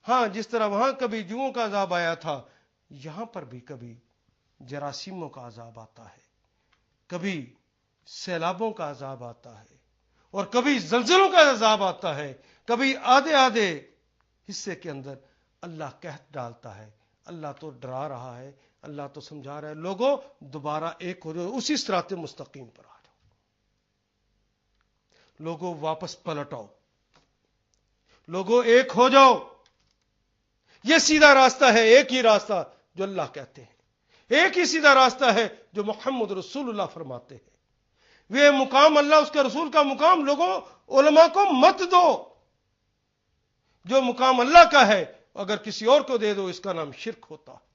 ہاں، جس طرح وہاں کبھی جوؤں کا عذاب آیا تھا، یہاں پر بھی کبھی جراثیموں کا عذاب آتا ہے، کبھی سیلابوں کا عذاب آتا ہے، اور کبھی زلزلوں کا عذاب آتا ہے، کبھی آدھے آدھے حصے کے اندر اللہ قحط ڈالتا ہے۔ اللہ تو ڈرا رہا ہے، اللہ تو سمجھا رہا ہے، لوگوں دوبارہ ایک ہو جاؤ، اسی صراط مستقیم پر آ جاؤ، لوگوں واپس پلٹاؤ، لوگوں ایک ہو جاؤ۔ یہ سیدھا راستہ ہے، ایک ہی راستہ جو اللہ کہتے ہیں، ایک ہی سیدھا راستہ ہے جو محمد رسول اللہ فرماتے ہیں۔ وہ مقام اللہ، اس کے رسول کا مقام لوگوں علماء کو مت دو۔ جو مقام اللہ کا ہے اگر کسی اور کو دے دو، اس کا نام شرک ہوتا ہے۔